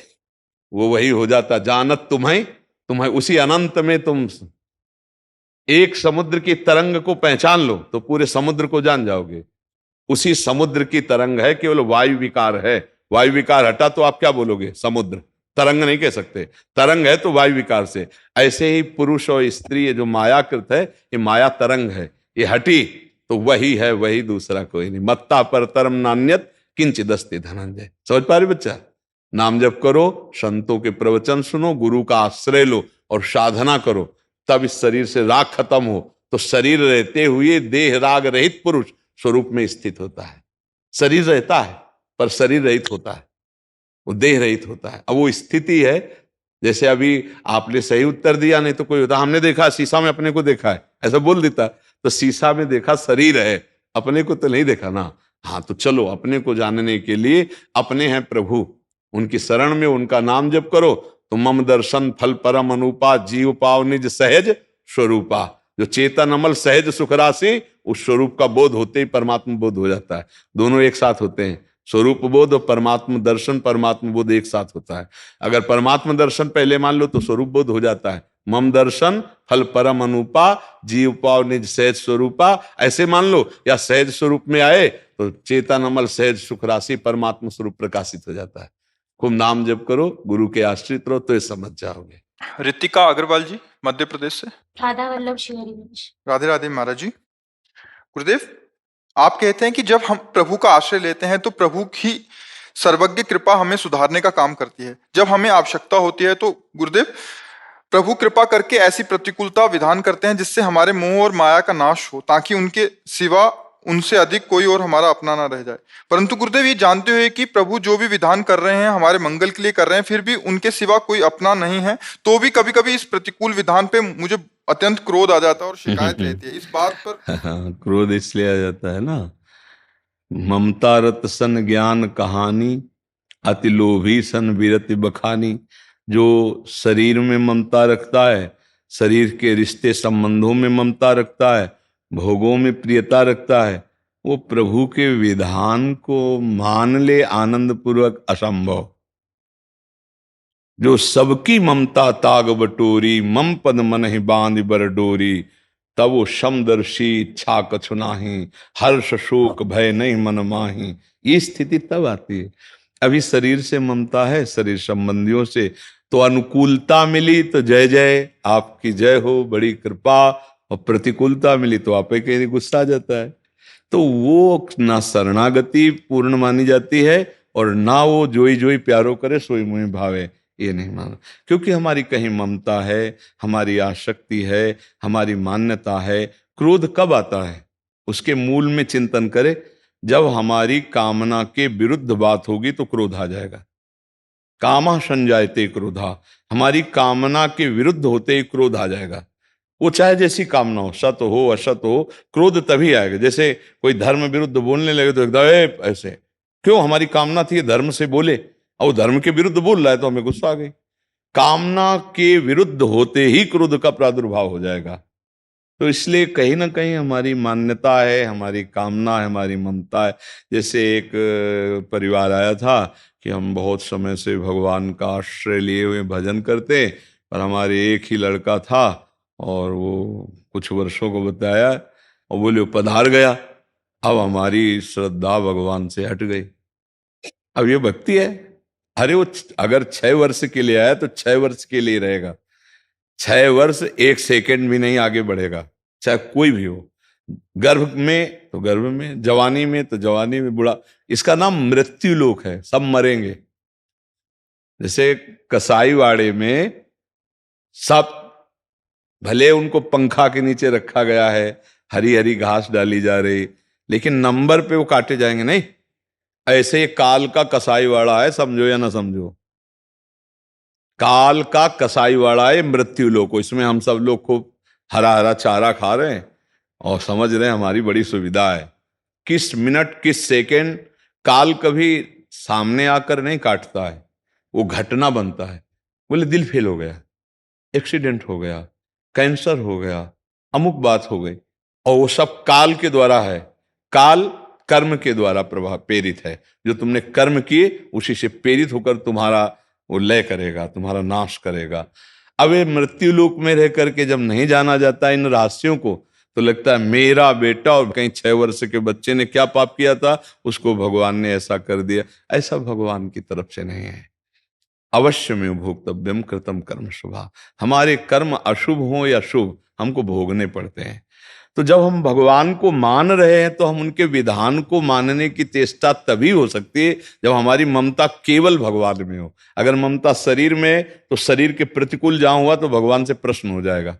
वो वही हो जाता। जानत तुम्हें, तुम्हें उसी अनंत में तुम एक समुद्र की तरंग को पहचान लो तो पूरे समुद्र को जान जाओगे। उसी समुद्र की तरंग है, केवल वायु विकार है। वायु विकार हटा तो आप क्या बोलोगे? समुद्र। तरंग नहीं कह सकते, तरंग है तो वायु विकार से। ऐसे ही पुरुष और स्त्री, ये जो मायाकृत है, ये माया तरंग है, ये हटी तो वही है, वही, दूसरा कोई नहीं। मत्ता पर तरम नान्यत किंचित अस्ति धनंजय। समझ पा रहे बच्चा? नाम जप करो, संतों के प्रवचन सुनो, गुरु का आश्रय लो और साधना करो, तब इस शरीर से राग खत्म हो तो शरीर रहते हुए देह राग रहित पुरुष स्वरूप में स्थित होता है। शरीर रहता है पर शरीर रहित होता है, वो देह रहित होता है। अब वो स्थिति है, जैसे अभी आपने सही उत्तर दिया, नहीं तो कोई होता हमने देखा शीशा में अपने को देखा है, ऐसा बोल देता तो शीशा में देखा शरीर है, अपने को तो नहीं देखा ना। हाँ, तो चलो अपने को जानने के लिए अपने हैं प्रभु, उनकी शरण में उनका नाम जप करो तो मम दर्शन फल परम अनुपा, जीव पाव निज सहज स्वरूपा। जो चेतन अमल सहज सुख राशि, उस स्वरूप का बोध होते ही परमात्मा बोध हो जाता है। दोनों एक साथ होते हैं, स्वरूप बोध और परमात्मा दर्शन, परमात्मा बोध एक साथ होता है। अगर परमात्मा दर्शन पहले मान लो तो स्वरूप बोध हो जाता है। मम दर्शन फल परम अनुपा, जीव पाव निज सहज स्वरूपा, ऐसे मान लो, या सहज स्वरूप में आए तो चेतन अमल सहज सुख राशि परमात्मा स्वरूप प्रकाशित हो जाता है। खूब नाम जप करो, गुरु के आश्रित रहो तो ये समझ जाओगे। रितिका अग्रवाल जी, मध्य प्रदेश से। राधा वल्लभ शिवहरिवंश। राधे राधे महाराज जी। गुरुदेव, आप कहते हैं कि जब हम प्रभु का आश्रय लेते हैं तो प्रभु की सर्वज्ञ कृपा हमें सुधारने का काम करती है। जब हमें आवश्यकता होती है तो गुरुदेव प्रभु कृपा करके ऐसी प्रतिकूलता विधान करते हैं जिससे हमारे मोह और माया का नाश हो, ताकि उनके सिवा उनसे अधिक कोई और हमारा अपना ना रह जाए। परंतु गुरुदेव, ये जानते हुए कि प्रभु जो भी विधान कर रहे हैं हमारे मंगल के लिए कर रहे हैं, फिर भी उनके सिवा कोई अपना नहीं है, तो भी कभी कभी इस प्रतिकूल विधान पे मुझे अत्यंत क्रोध आ जाता है और शिकायत रहती है। इस बात पर क्रोध इसलिए आ जाता है ना, ममता रत सन ज्ञान कहानी, अति लोभी सन विरति बखानी। जो शरीर में ममता रखता है, शरीर के रिश्ते संबंधों में ममता रखता है, भोगों में प्रियता रखता है, वो प्रभु के विधान को मान ले आनंद पूर्वक असंभव। जो सबकी ममता ताग बटोरी, मम पद मन ही बांध बर डोरी, तब वो समदर्शी इच्छा कछु नाही, हर्ष शोक भय नहीं मन माही। ये स्थिति तब आती है। अभी शरीर से ममता है, शरीर संबंधियों से, तो अनुकूलता मिली तो जय जय आपकी जय हो, बड़ी कृपा, और प्रतिकूलता मिली तो आप के गुस्सा आ जाता है। तो वो ना शरणागति पूर्ण मानी जाती है और ना वो जोई जोई प्यारो करे सोई मुहि भावे, ये नहीं माना। क्योंकि हमारी कहीं ममता है, हमारी आसक्ति है, हमारी मान्यता है। क्रोध कब आता है उसके मूल में चिंतन करे। जब हमारी कामना के विरुद्ध बात होगी तो क्रोध आ जाएगा। कामा संजायते क्रोधा, हमारी कामना के विरुद्ध होते ही क्रोध आ जाएगा। वो चाहे जैसी कामना हो, सत हो असत हो, क्रोध तभी आएगा। जैसे कोई धर्म विरुद्ध बोलने लगे तो एकदम ऐसे, क्यों? हमारी कामना थी धर्म से बोले और वो धर्म के विरुद्ध बोल रहा है तो हमें गुस्सा आ गई। कामना के विरुद्ध होते ही क्रोध का प्रादुर्भाव हो जाएगा। तो इसलिए कहीं ना कहीं हमारी मान्यता है, हमारी कामना है, हमारी ममता है। जैसे एक परिवार आया था कि हम बहुत समय से भगवान का आश्रय लिए हुए भजन करते, पर हमारे एक ही लड़का था और वो कुछ वर्षों को बताया और बोले वो पधार गया। अब हमारी श्रद्धा भगवान से हट गई। अब ये भक्ति है। अरे वो अगर 6 वर्ष के लिए आया तो 6 वर्ष के लिए रहेगा। 6 वर्ष 1 सेकंड भी नहीं आगे बढ़ेगा, चाहे कोई भी हो। गर्भ में तो गर्भ में, जवानी में तो जवानी में, बुढ़ा, इसका नाम मृत्यु लोक है, सब मरेंगे। जैसे कसाईवाड़े में सब, भले उनको पंखा के नीचे रखा गया है, हरी हरी घास डाली जा रही, लेकिन नंबर पे वो काटे जाएंगे नहीं। ऐसे काल का कसाईवाड़ा है, समझो या ना समझो। काल का कसाईवाड़ा है मृत्यु लोक। इसमें हम सब लोग खूब हरा हरा चारा खा रहे हैं और समझ रहे हैं हमारी बड़ी सुविधा है। किस मिनट किस सेकंड काल कभी सामने आकर नहीं काटता है, वो घटना बनता है। बोले दिल फेल हो गया, एक्सीडेंट हो गया, कैंसर हो गया, अमुक बात हो गई, और वो सब काल के द्वारा है। काल कर्म के द्वारा प्रभाव प्रेरित है। जो तुमने कर्म किए उसी से प्रेरित होकर तुम्हारा वो लय करेगा, तुम्हारा नाश करेगा। अब ये मृत्यु लोक में रह करके जब नहीं जाना जाता इन रहस्यों को, तो लगता है मेरा बेटा और कहीं 6 वर्ष के बच्चे ने क्या पाप किया था, उसको भगवान ने ऐसा कर दिया। ऐसा भगवान की तरफ से नहीं है। अवश्य में भोक्तव्यम कृतम कर्म शुभा। हमारे कर्म अशुभ हो या शुभ हमको भोगने पड़ते हैं। तो जब हम भगवान को मान रहे हैं तो हम उनके विधान को मानने की चेष्टा तभी हो सकती है जब हमारी ममता केवल भगवान में हो। अगर ममता शरीर में है तो शरीर के प्रतिकूल जहां हुआ तो भगवान से प्रश्न हो जाएगा।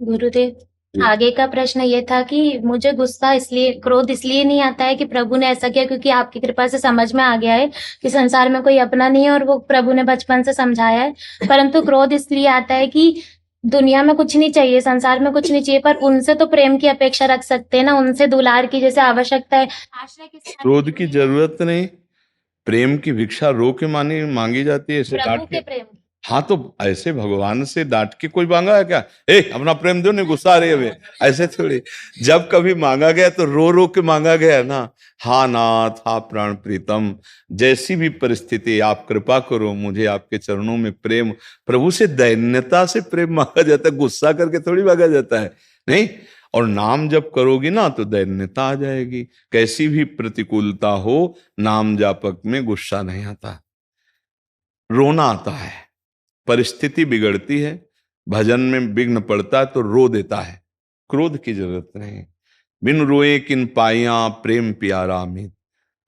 गुरुदेव, आगे का प्रश्न ये था कि मुझे गुस्सा इसलिए, क्रोध इसलिए नहीं आता है कि प्रभु ने ऐसा किया, क्योंकि आपकी कृपा से समझ में आ गया है कि संसार में कोई अपना नहीं है और वो प्रभु ने बचपन से समझाया है। परंतु क्रोध इसलिए आता है कि दुनिया में कुछ नहीं चाहिए, संसार में कुछ नहीं चाहिए, पर उनसे तो प्रेम की अपेक्षा रख सकते हैं ना, उनसे दुलार की जैसे आवश्यकता है। आश्रय किसी क्रोध की जरूरत नहीं, प्रेम की भिक्षा रो के मांगी जाती है, ऐसे प्रभु डांट के के। प्रेम। हाँ तो ऐसे भगवान से डांट के कोई मांगा है क्या? ए अपना प्रेम दो, नहीं गुस्सा आ रही है हमें, ऐसे थोड़ी। जब कभी मांगा गया तो रो रो के मांगा गया ना। हा नाथ, हा प्राण प्रीतम, जैसी भी परिस्थिति आप कृपा करो, मुझे आपके चरणों में प्रेम। प्रभु से दैन्यता से प्रेम मांगा जाता है, गुस्सा करके थोड़ी मांगा जाता है, नहीं। और नाम जब करोगी ना तो दैन्यता आ जाएगी। कैसी भी प्रतिकूलता हो, नाम जापक में गुस्सा नहीं आता, रोना आता है। परिस्थिति बिगड़ती है, भजन में विघ्न पड़ता है तो रो देता है। क्रोध की जरूरत नहीं। बिन रोए किन पाइया प्रेम प्यारा अमित,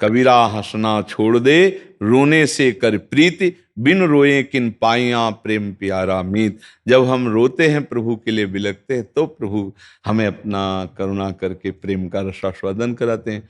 कबीरा हंसना छोड़ दे रोने से कर प्रीति, बिन रोए किन पाइया प्रेम प्यारा अमित। जब हम रोते हैं, प्रभु के लिए बिलखते हैं, तो प्रभु हमें अपना करुणा करके प्रेम का रसास्वादन कराते हैं।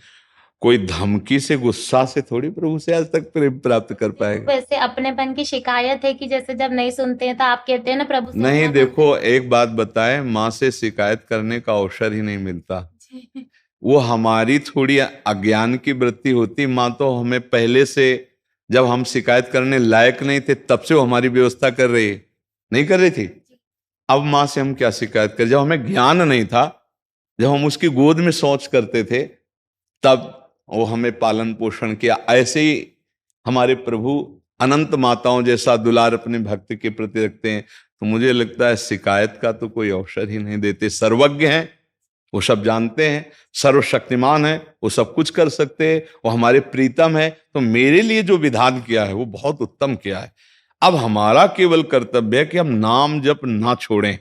कोई धमकी से गुस्सा से थोड़ी प्रभु से आज तक प्रेम प्राप्त कर पाएगा। वैसे अपनेपन की शिकायत है कि जैसे जब नहीं सुनते हैं तो आप कहते हैं ना प्रभु से नहीं, मना देखो एक बात बताएं, माँ से शिकायत करने का अवसर ही नहीं मिलता। करते। वो हमारी थोड़ी अज्ञान की वृत्ति होती। माँ तो हमें पहले से, जब हम शिकायत करने लायक नहीं थे तब से वो हमारी व्यवस्था कर रही है, नहीं कर रही थी। अब माँ से हम क्या शिकायत करें? जब हमें ज्ञान नहीं था, जब हम उसकी गोद में शौच करते थे, तब वो हमें पालन पोषण किया। ऐसे ही हमारे प्रभु अनंत माताओं जैसा दुलार अपने भक्त के प्रति रखते हैं। तो मुझे लगता है शिकायत का तो कोई अवसर ही नहीं देते। सर्वज्ञ हैं, वो सब जानते हैं, सर्वशक्तिमान है, वो सब कुछ कर सकते हैं, वो हमारे प्रीतम है। तो मेरे लिए जो विधान किया है वो बहुत उत्तम किया है। अब हमारा केवल कर्तव्य है कि हम नाम जप ना छोड़ें।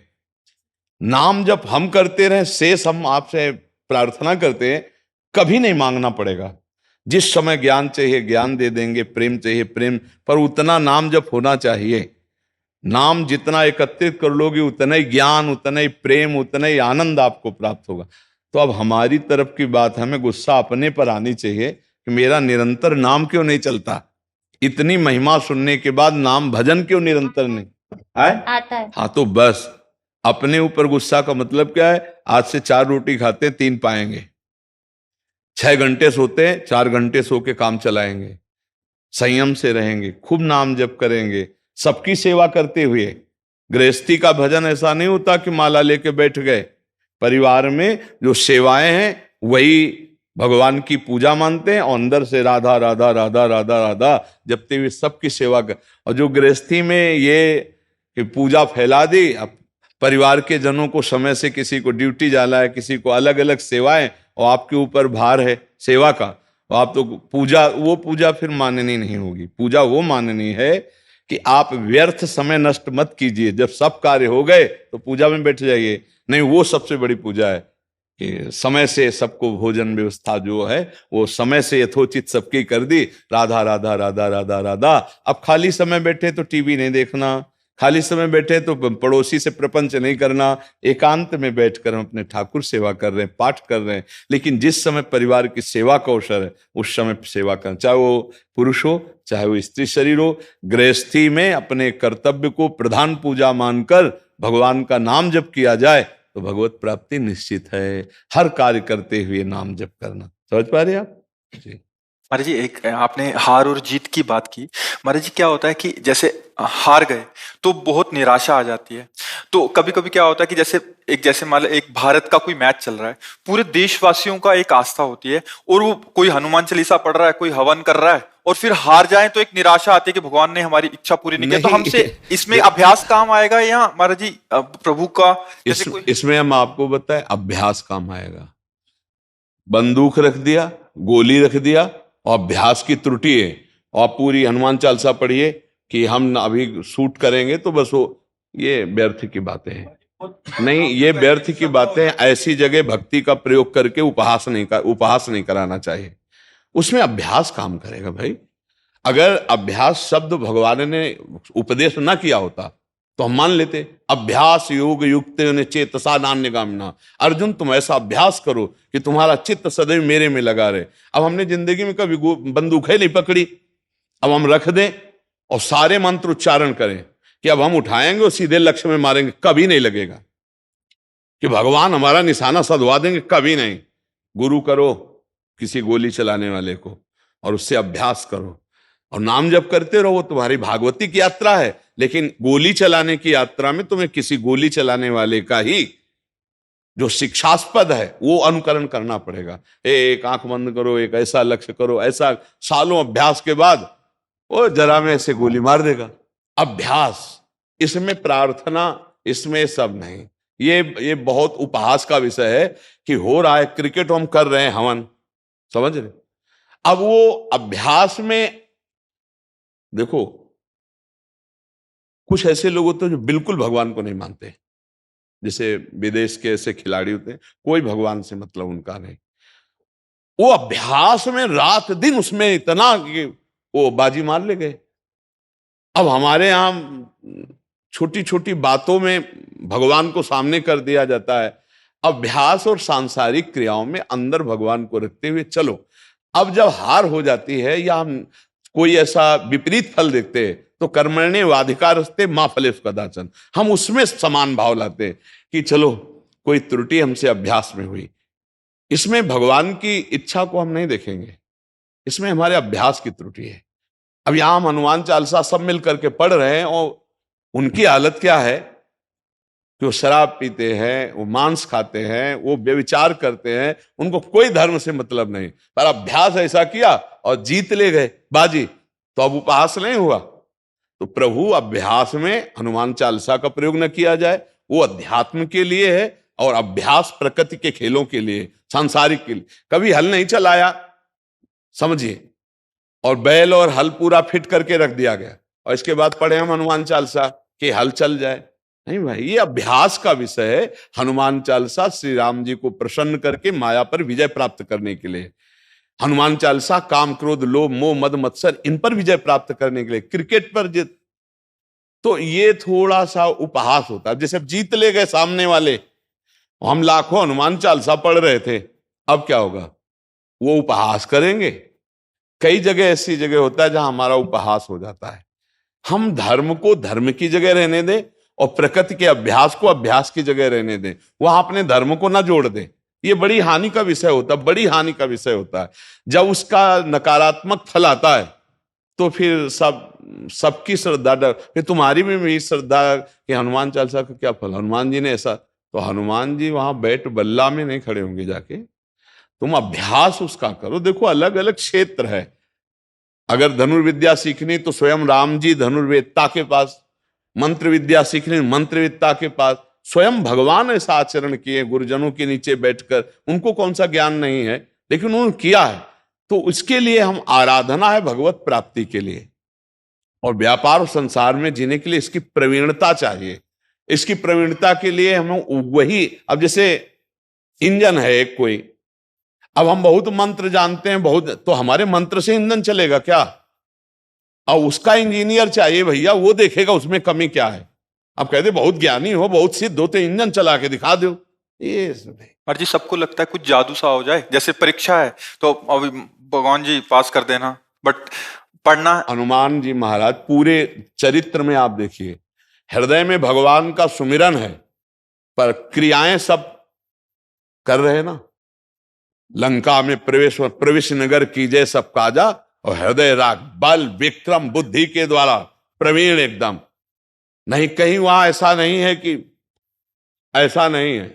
नाम जप हम करते रहें, शेष हम आपसे प्रार्थना करते हैं, कभी नहीं मांगना पड़ेगा। जिस समय ज्ञान चाहिए ज्ञान दे देंगे, प्रेम चाहिए प्रेम, पर उतना नाम जप होना चाहिए। नाम जितना एकत्रित कर लोगे उतना ही ज्ञान, उतना ही प्रेम, उतना ही आनंद आपको प्राप्त होगा। तो अब हमारी तरफ की बात, हमें गुस्सा अपने पर आनी चाहिए कि मेरा निरंतर नाम क्यों नहीं चलता। इतनी महिमा सुनने के बाद नाम भजन क्यों निरंतर नहीं आता है। हाँ तो बस अपने ऊपर गुस्सा का मतलब क्या है? आज से 4 रोटी खाते हैं 3 पाएंगे, 6 घंटे सोते हैं 4 घंटे सो के काम चलाएंगे, संयम से रहेंगे, खूब नाम जप करेंगे, सबकी सेवा करते हुए। गृहस्थी का भजन ऐसा नहीं होता कि माला लेके बैठ गए। परिवार में जो सेवाएं हैं वही भगवान की पूजा मानते हैं, और अंदर से राधा राधा राधा राधा राधा जपते हुए सबकी सेवा कर। और जो गृहस्थी में ये कि पूजा फैला दी, अब परिवार के जनों को समय से, किसी को ड्यूटी जाना है, किसी को अलग अलग सेवाएं, और आपके ऊपर भार है सेवा का, और आप तो पूजा, वो पूजा फिर माननी नहीं होगी। पूजा वो माननी है कि आप व्यर्थ समय नष्ट मत कीजिए। जब सब कार्य हो गए तो पूजा में बैठ जाइए, नहीं, वो सबसे बड़ी पूजा है कि समय से सबको भोजन व्यवस्था जो है वो समय से यथोचित सबकी कर दी। राधा राधा राधा राधा राधा। अब खाली समय बैठे तो टीवी नहीं देखना, खाली समय बैठे तो पड़ोसी से प्रपंच नहीं करना, एकांत में बैठकर हम अपने ठाकुर सेवा कर रहे हैं, पाठ कर रहे हैं। लेकिन जिस समय परिवार की सेवा का अवसर है उस समय सेवा करना, चाहे वो पुरुष हो चाहे वो स्त्री शरीर हो। गृहस्थी में अपने कर्तव्य को प्रधान पूजा मानकर भगवान का नाम जप किया जाए तो भगवत प्राप्ति निश्चित है। हर कार्य करते हुए नाम जप करना। समझ पा रहे आप जी? महाराज जी, एक आपने हार और जीत की बात की। महाराज जी, क्या होता है कि जैसे हार गए तो बहुत निराशा आ जाती है। तो कभी कभी क्या होता है कि जैसे मान लो एक भारत का कोई मैच चल रहा है, पूरे देशवासियों का एक आस्था होती है, और वो कोई हनुमान चालीसा पढ़ रहा है, कोई हवन कर रहा है, और फिर हार जाए तो एक निराशा आती है कि भगवान ने हमारी इच्छा पूरी नहीं की। तो नहीं। हमसे इसमें अभ्यास काम आएगा या महाराज जी प्रभु का जैसे कोई इसमें हम आपको बताएं, अभ्यास काम आएगा। बंदूक रख दिया, गोली रख दिया, और अभ्यास की त्रुटि है, और पूरी हनुमान चालीसा पढ़िए कि हम अभी शूट करेंगे, तो बस वो ये व्यर्थ की बातें हैं। नहीं, ये व्यर्थ की बातें। ऐसी जगह भक्ति का प्रयोग करके उपहास नहीं कराना चाहिए। उसमें अभ्यास काम करेगा भाई। अगर अभ्यास शब्द भगवान ने उपदेश ना किया होता तो हम मान लेते अभ्यास योग युक्त चेतसा नान्यगामिना। अर्जुन, तुम ऐसा अभ्यास करो कि तुम्हारा चित्त सदैव मेरे में लगा रहे। अब हमने जिंदगी में कभी बंदूक है नहीं पकड़ी, अब हम रख दें और सारे मंत्र उच्चारण करें कि अब हम उठाएंगे और सीधे लक्ष्य में मारेंगे, कभी नहीं लगेगा। कि भगवान हमारा निशाना सधवा देंगे, कभी नहीं। गुरु करो किसी गोली चलाने वाले को, और उससे अभ्यास करो, और नाम जप करते रहो। वो तुम्हारी भागवती की यात्रा है, लेकिन गोली चलाने की यात्रा में तुम्हें किसी गोली चलाने वाले का ही जो शिक्षास्पद है वो अनुकरण करना पड़ेगा। एक आंख बंद करो, एक ऐसा लक्ष्य करो, ऐसा सालों अभ्यास के बाद वो जरा में ऐसे गोली मार देगा। अभ्यास, इसमें प्रार्थना, इसमें सब नहीं। ये बहुत उपहास का विषय है कि हो रहा है क्रिकेट, हम कर रहे हैं हवन, समझ रहे। अब वो अभ्यास में देखो, कुछ ऐसे लोग होते हैं जो बिल्कुल भगवान को नहीं मानते। जैसे विदेश के ऐसे खिलाड़ी होते हैं, कोई भगवान से मतलब उनका नहीं। वो अभ्यास में रात दिन उसमें इतना कि वो बाजी मार ले गए। अब हमारे यहां छोटी छोटी बातों में भगवान को सामने कर दिया जाता है। अभ्यास और सांसारिक क्रियाओं में अंदर भगवान को रखते हुए चलो। अब जब हार हो जाती है या हम कोई ऐसा विपरीत फल देखते हैं तो कर्मण्ये वाधिकारस्ते मां फलेषु कदाचन, हम उसमें समान भाव लाते हैं कि चलो कोई त्रुटि हमसे अभ्यास में हुई। इसमें भगवान की इच्छा को हम नहीं देखेंगे, इसमें हमारे अभ्यास की त्रुटि है। अब यहां हम हनुमान चालीसा सब मिल करके पढ़ रहे हैं, और उनकी हालत क्या है कि वो शराब पीते हैं, वो मांस खाते हैं, वो व्यभिचार करते हैं, उनको कोई धर्म से मतलब नहीं, पर अभ्यास ऐसा किया और जीत ले गए बाजी, तो अब उपहास नहीं हुआ। तो प्रभु अभ्यास में हनुमान चालीसा का प्रयोग न किया जाए, वो अध्यात्म के लिए है, और अभ्यास प्रकृति के खेलों के लिए, सांसारिक के लिए। कभी हल नहीं चलाया, समझिए, और बैल और हल पूरा फिट करके रख दिया गया, और इसके बाद पढ़े हम हनुमान चालीसा कि हल चल जाए। नहीं भाई, ये अभ्यास का विषय है। हनुमान चालीसा श्री राम जी को प्रसन्न करके माया पर विजय प्राप्त करने के लिए। हनुमान चालीसा काम क्रोध लोभ मोह मद मत्सर इन पर विजय प्राप्त करने के लिए। क्रिकेट पर जीत, तो ये थोड़ा सा उपहास होता है। जैसे जीत ले गए सामने वाले, हम लाखों हनुमान चालीसा पढ़ रहे थे, अब क्या होगा? वो उपहास करेंगे। कई जगह ऐसी जगह होता है जहां हमारा उपहास हो जाता है। हम धर्म को धर्म की जगह रहने दें और प्रकृति के अभ्यास को अभ्यास की जगह रहने दें, वहां अपने धर्म को ना जोड़ दें। ये बड़ी हानि का विषय होता है, बड़ी हानि का विषय होता है। जब उसका नकारात्मक फल आता है तो फिर सबकी श्रद्धा डर, फिर तुम्हारी भी मेरी श्रद्धा कि हनुमान चालीसा का क्या फल, हनुमान जी ने ऐसा, तो हनुमान जी वहां बैठ बल्ला में नहीं खड़े होंगे जाके, तुम अभ्यास उसका करो। देखो अलग अलग क्षेत्र है। अगर धनुर्विद्या सीखनी तो स्वयं राम जी धनुर्वेदता के पास, मंत्र विद्या सीखनी मंत्रविद्ता के पास, स्वयं भगवान ऐसा आचरण किए गुरुजनों के नीचे बैठकर। उनको कौन सा ज्ञान नहीं है, लेकिन उन्होंने किया है। तो इसके लिए हम आराधना है भगवत प्राप्ति के लिए, और व्यापार और संसार में जीने के लिए इसकी प्रवीणता चाहिए। इसकी प्रवीणता के लिए हम वही, अब जैसे इंजन है एक कोई, अब हम बहुत मंत्र जानते हैं बहुत, तो हमारे मंत्र से इंजन चलेगा क्या? और उसका इंजीनियर चाहिए भैया, वो देखेगा उसमें कमी क्या है। अब कहते बहुत ज्ञानी हो, बहुत सिद्ध हो, तो इंजन चला के दिखा दो। ये और जी सबको लगता है कुछ जादू सा हो जाए, जैसे परीक्षा है तो अभी भगवान जी पास कर देना, बट पढ़ना। हनुमान जी महाराज पूरे चरित्र में आप देखिए, हृदय में भगवान का सुमिरन है, पर क्रियाएं सब कर रहे हैं ना। लंका में प्रवेश नगर कीजे सब काजा, और हृदय राग बल विक्रम बुद्धि के द्वारा प्रवीण एकदम। नहीं, कहीं वहां ऐसा नहीं है कि ऐसा नहीं है,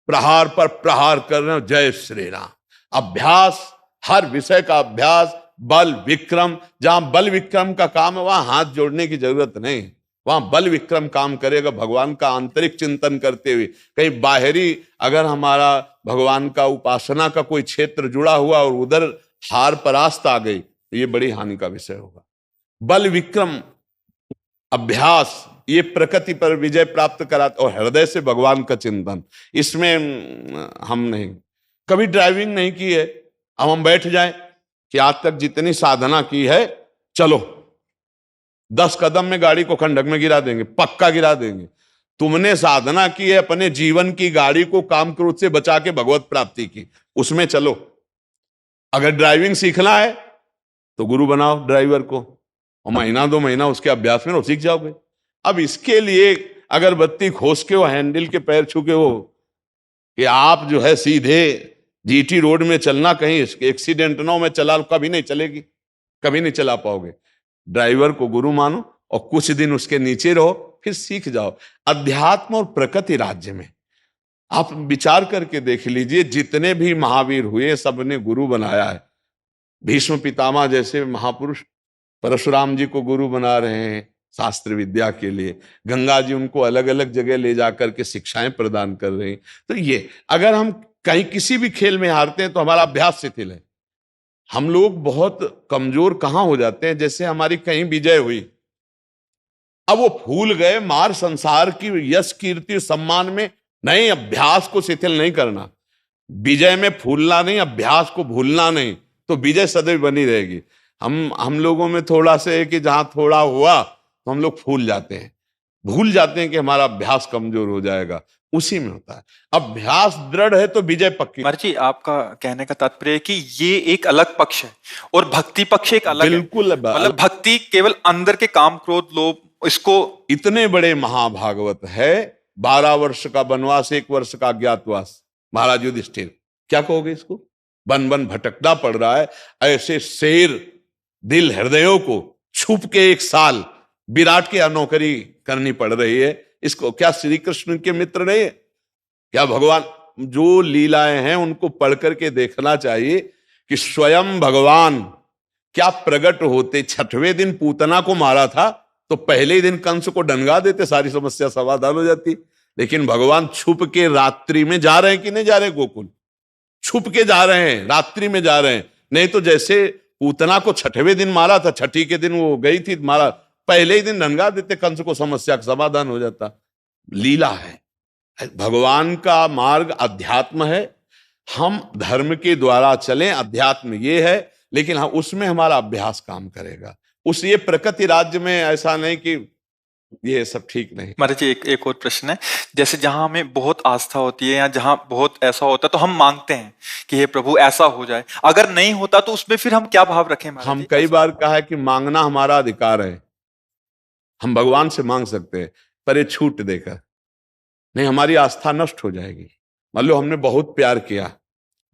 प्रहार पर प्रहार कर रहे हो, जय श्री राम। अभ्यास, हर विषय का अभ्यास, बल विक्रम। जहां बल विक्रम का काम है वहां हाथ जोड़ने की जरूरत नहीं, वहां बल विक्रम काम करेगा भगवान का आंतरिक चिंतन करते हुए। कहीं बाहरी अगर हमारा भगवान का उपासना का कोई क्षेत्र जुड़ा हुआ और उधर हार परास्त आ गई तो ये बड़ी हानि का विषय होगा। बल विक्रम अभ्यास ये प्रकृति पर विजय प्राप्त कराता, और हृदय से भगवान का चिंतन। इसमें हम नहीं, कभी ड्राइविंग नहीं की है, अब हम बैठ जाएं कि आज तक जितनी साधना की है, चलो 10 कदम में गाड़ी को खंडक में गिरा देंगे, पक्का गिरा देंगे। तुमने साधना की है अपने जीवन की गाड़ी को काम क्रोध से बचा के भगवत प्राप्ति की, उसमें चलो। अगर ड्राइविंग सीखना है तो गुरु बनाओ ड्राइवर को, और महीना 2 महीना उसके अभ्यास में सीख जाओगे। अब इसके लिए अगरबत्ती खोस के वो हैंडल के पैर छू के वो कि आप जो है सीधे जीटी रोड में चलना, कहीं एक्सीडेंट ना हो, में चला, कभी नहीं चलेगी, कभी नहीं चला पाओगे। ड्राइवर को गुरु मानो और कुछ दिन उसके नीचे रहो, फिर सीख जाओ। अध्यात्म और प्रकृति राज्य में आप विचार करके देख लीजिए, जितने भी महावीर हुए सबने गुरु बनाया है। भीष्म पितामह जैसे महापुरुष परशुराम जी को गुरु बना रहे हैं शास्त्र विद्या के लिए, गंगा जी उनको अलग अलग जगह ले जाकर के शिक्षाएं प्रदान कर रहे हैं। तो ये अगर हम कहीं किसी भी खेल में हारते हैं तो हमारा अभ्यास शिथिल है। हम लोग बहुत कमजोर कहां हो जाते हैं, जैसे हमारी कहीं विजय हुई, अब वो फूल गए मार संसार की यश कीर्ति सम्मान में, नहीं, अभ्यास को शिथिल नहीं करना। विजय में फूलना नहीं, अभ्यास को भूलना नहीं, तो विजय सदैव बनी रहेगी। हम लोगों में थोड़ा सा है कि जहां थोड़ा हुआ तो हम लोग भूल जाते हैं कि हमारा अभ्यास कमजोर हो जाएगा, उसी में होता है। अभ्यास दृढ़ है तो विजय पक्की। महाराज जी, आपका कहने का तात्पर्य है कि ये एक अलग पक्ष है और भक्ति पक्ष एक अलग है। बिल्कुल, मतलब भक्ति केवल अंदर के काम क्रोध लोभ, इसको इतने बड़े महाभागवत है, 12 वर्ष का वनवास, 1 वर्ष का अज्ञातवास। महाराज युधिष्ठिर, क्या कहोगे इसको? बन बन भटकना पड़ रहा है, ऐसे शेर दिल हृदयों को छुप के 1 साल विराट की नौकरी करनी पड़ रही है। इसको क्या श्री कृष्ण के मित्र नहीं है? क्या भगवान जो लीलाएं हैं उनको पढ़ करके देखना चाहिए कि स्वयं भगवान क्या प्रकट होते। 6वें दिन पूतना को मारा था तो पहले ही दिन कंस को डंगा देते, सारी समस्या समाधान हो जाती। लेकिन भगवान छुप के रात्रि में जा रहे हैं कि नहीं जा रहे? गोकुल छुप के जा रहे हैं, रात्रि में जा रहे हैं। नहीं तो जैसे पूतना को 6वें दिन मारा था, 6ठी के दिन वो गई थी मारा, पहले ही दिन डंगा देते कंस को, समस्या का समाधान हो जाता। लीला है, भगवान का मार्ग अध्यात्म है। हम धर्म के द्वारा चलें, अध्यात्म ये है, लेकिन हाँ उसमें हमारा अभ्यास काम करेगा। उस ये प्रकृति राज्य में ऐसा नहीं कि ये सब ठीक नहीं। महाराज जी, एक और प्रश्न है। जैसे जहां हमें बहुत आस्था होती है या जहां बहुत ऐसा होता है तो हम मांगते हैं कि हे प्रभु ऐसा हो जाए, अगर नहीं होता तो उसमें फिर हम क्या भाव रखें? हम कई बार कहा है कि मांगना हमारा अधिकार है, हम भगवान से मांग सकते हैं, पर ये छूट देकर नहीं, हमारी आस्था नष्ट हो जाएगी। मान लो हमने बहुत प्यार किया,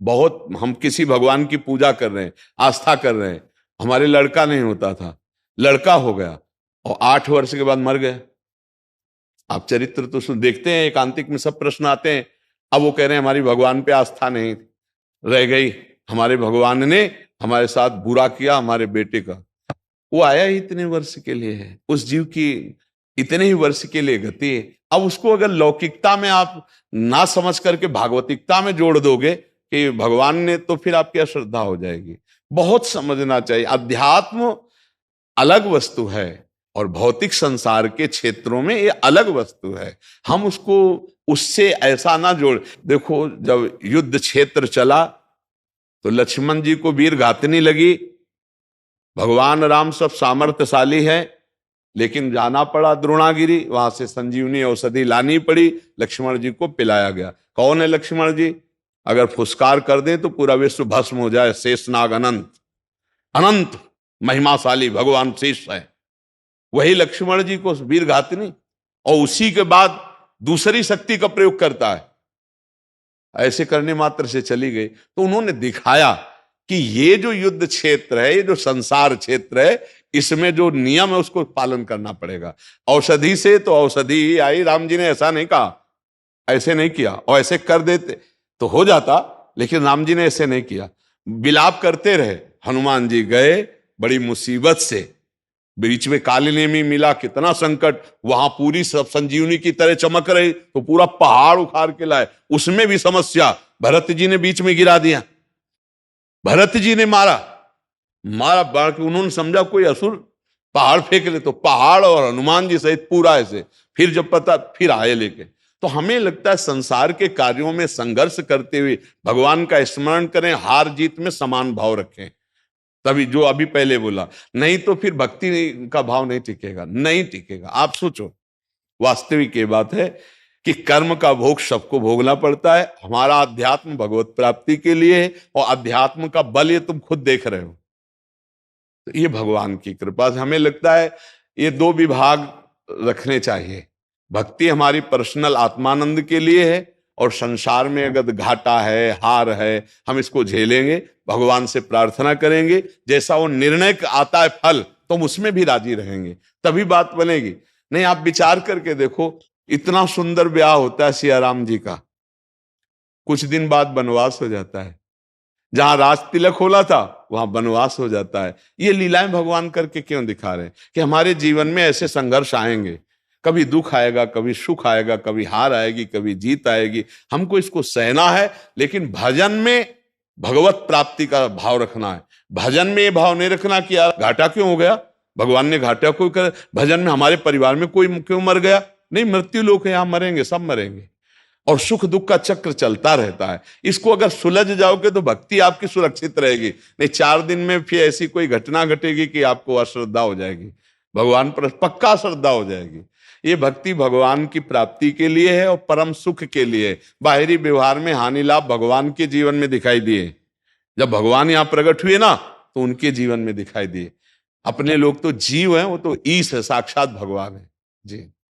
बहुत हम किसी भगवान की पूजा कर रहे हैं, आस्था कर रहे हैं, हमारे लड़का नहीं होता था, लड़का हो गया और 8 वर्ष के बाद मर गया। आप चरित्र तो देखते हैं, एकांतिक में सब प्रश्न आते हैं। अब वो कह रहे हैं हमारी भगवान पे आस्था नहीं रह गई, हमारे भगवान ने हमारे साथ बुरा किया, हमारे बेटे का। वो आया ही इतने वर्ष के लिए है, उस जीव की इतने ही वर्ष के लिए गति है। अब उसको अगर लौकिकता में आप ना समझ करके भागवतिकता में जोड़ दोगे कि भगवान ने, तो फिर आपकी अश्रद्धा हो जाएगी। बहुत समझना चाहिए, अध्यात्म अलग वस्तु है और भौतिक संसार के क्षेत्रों में ये अलग वस्तु है। हम उसको उससे ऐसा ना जोड़। देखो, जब युद्ध क्षेत्र चला तो लक्ष्मण जी को वीर घातनी लगी। भगवान राम सब सामर्थ्यशाली है, लेकिन जाना पड़ा द्रोणागिरी, वहां से संजीवनी औषधि लानी पड़ी, लक्ष्मण जी को पिलाया गया। कौन है लक्ष्मण जी? अगर फुसकार कर दे तो पूरा विश्व भस्म हो जाए। शेषनाग अनंत, अनंत महिमाशाली भगवान शेष है, वही लक्ष्मण जी को वीर घातनी। और उसी के बाद दूसरी शक्ति का प्रयोग करता है। ऐसे करने मात्र से चली गई। तो उन्होंने दिखाया कि ये जो युद्ध क्षेत्र है, ये जो संसार क्षेत्र है, इसमें जो नियम है उसको पालन करना पड़ेगा। औषधि से तो औषधि ही आई, राम जी ने ऐसा नहीं कहा, ऐसे नहीं किया। और ऐसे कर देते तो हो जाता, लेकिन राम जी ने ऐसे नहीं किया। विलाप करते रहे। हनुमान जी गए बड़ी मुसीबत से, बीच में काली नेमी मिला, कितना संकट, वहां पूरी सब संजीवनी की तरह चमक रही, तो पूरा पहाड़ उखाड़ के लाए, उसमें भी समस्या, भरत जी ने बीच में गिरा दिया, भरत जी ने मारा बाढ़ के, उन्होंने समझा कोई असुर पहाड़ फेंक ले, तो पहाड़ और हनुमान जी सहित पूरा ऐसे, फिर जब पता फिर आए लेके। तो हमें लगता है संसार के कार्यों में संघर्ष करते हुए भगवान का स्मरण करें, हार जीत में समान भाव रखें, तभी जो अभी पहले बोला, नहीं तो फिर भक्ति का भाव नहीं टिकेगा, नहीं टिकेगा। आप सोचो, वास्तविक ये बात है कि कर्म का भोग सबको भोगना पड़ता है। हमारा अध्यात्म भगवत प्राप्ति के लिए है, और अध्यात्म का बल ये तुम खुद देख रहे हो। तो ये भगवान की कृपा से हमें लगता है ये दो विभाग रखने चाहिए। भक्ति हमारी पर्सनल आत्मानंद के लिए है, और संसार में अगर घाटा है, हार है, हम इसको झेलेंगे, भगवान से प्रार्थना करेंगे, जैसा वो निर्णय आता है फल, तो हम उसमें भी राजी रहेंगे, तभी बात बनेगी। नहीं, आप विचार करके देखो, इतना सुंदर ब्याह होता है सिया राम जी का, कुछ दिन बाद वनवास हो जाता है। जहां राज तिलक होला था वहां वनवास हो जाता है। ये लीलाएं भगवान करके क्यों दिखा रहे हैं कि हमारे जीवन में ऐसे संघर्ष आएंगे, कभी दुख आएगा, कभी सुख आएगा, कभी हार आएगी, कभी जीत आएगी, हमको इसको सहना है। लेकिन भजन में भगवत प्राप्ति का भाव रखना है। भजन में ये भाव नहीं रखना कि यार घाटा क्यों हो गया, भगवान ने घाटा क्यों कर, भजन में हमारे परिवार में कोई क्यों मर गया, नहीं, मृत्यु लोक है, यहां मरेंगे, सब मरेंगे, और सुख दुख का चक्र चलता रहता है। इसको अगर सुलझ जाओगे तो भक्ति आपकी सुरक्षित रहेगी। नहीं, 4 दिन में फिर ऐसी कोई घटना घटेगी कि आपको अश्रद्धा हो जाएगी, भगवान पर पक्का श्रद्धा हो जाएगी। ये भक्ति भगवान की प्राप्ति के लिए है और परम सुख के लिए। बाहरी व्यवहार में हानि लाभ भगवान के जीवन में दिखाई दिए, जब भगवान यहां प्रकट हुए ना तो उनके जीवन में दिखाई दिए। अपने लोग तो जीव हैं, वो तो ईश है, साक्षात भगवान है जी।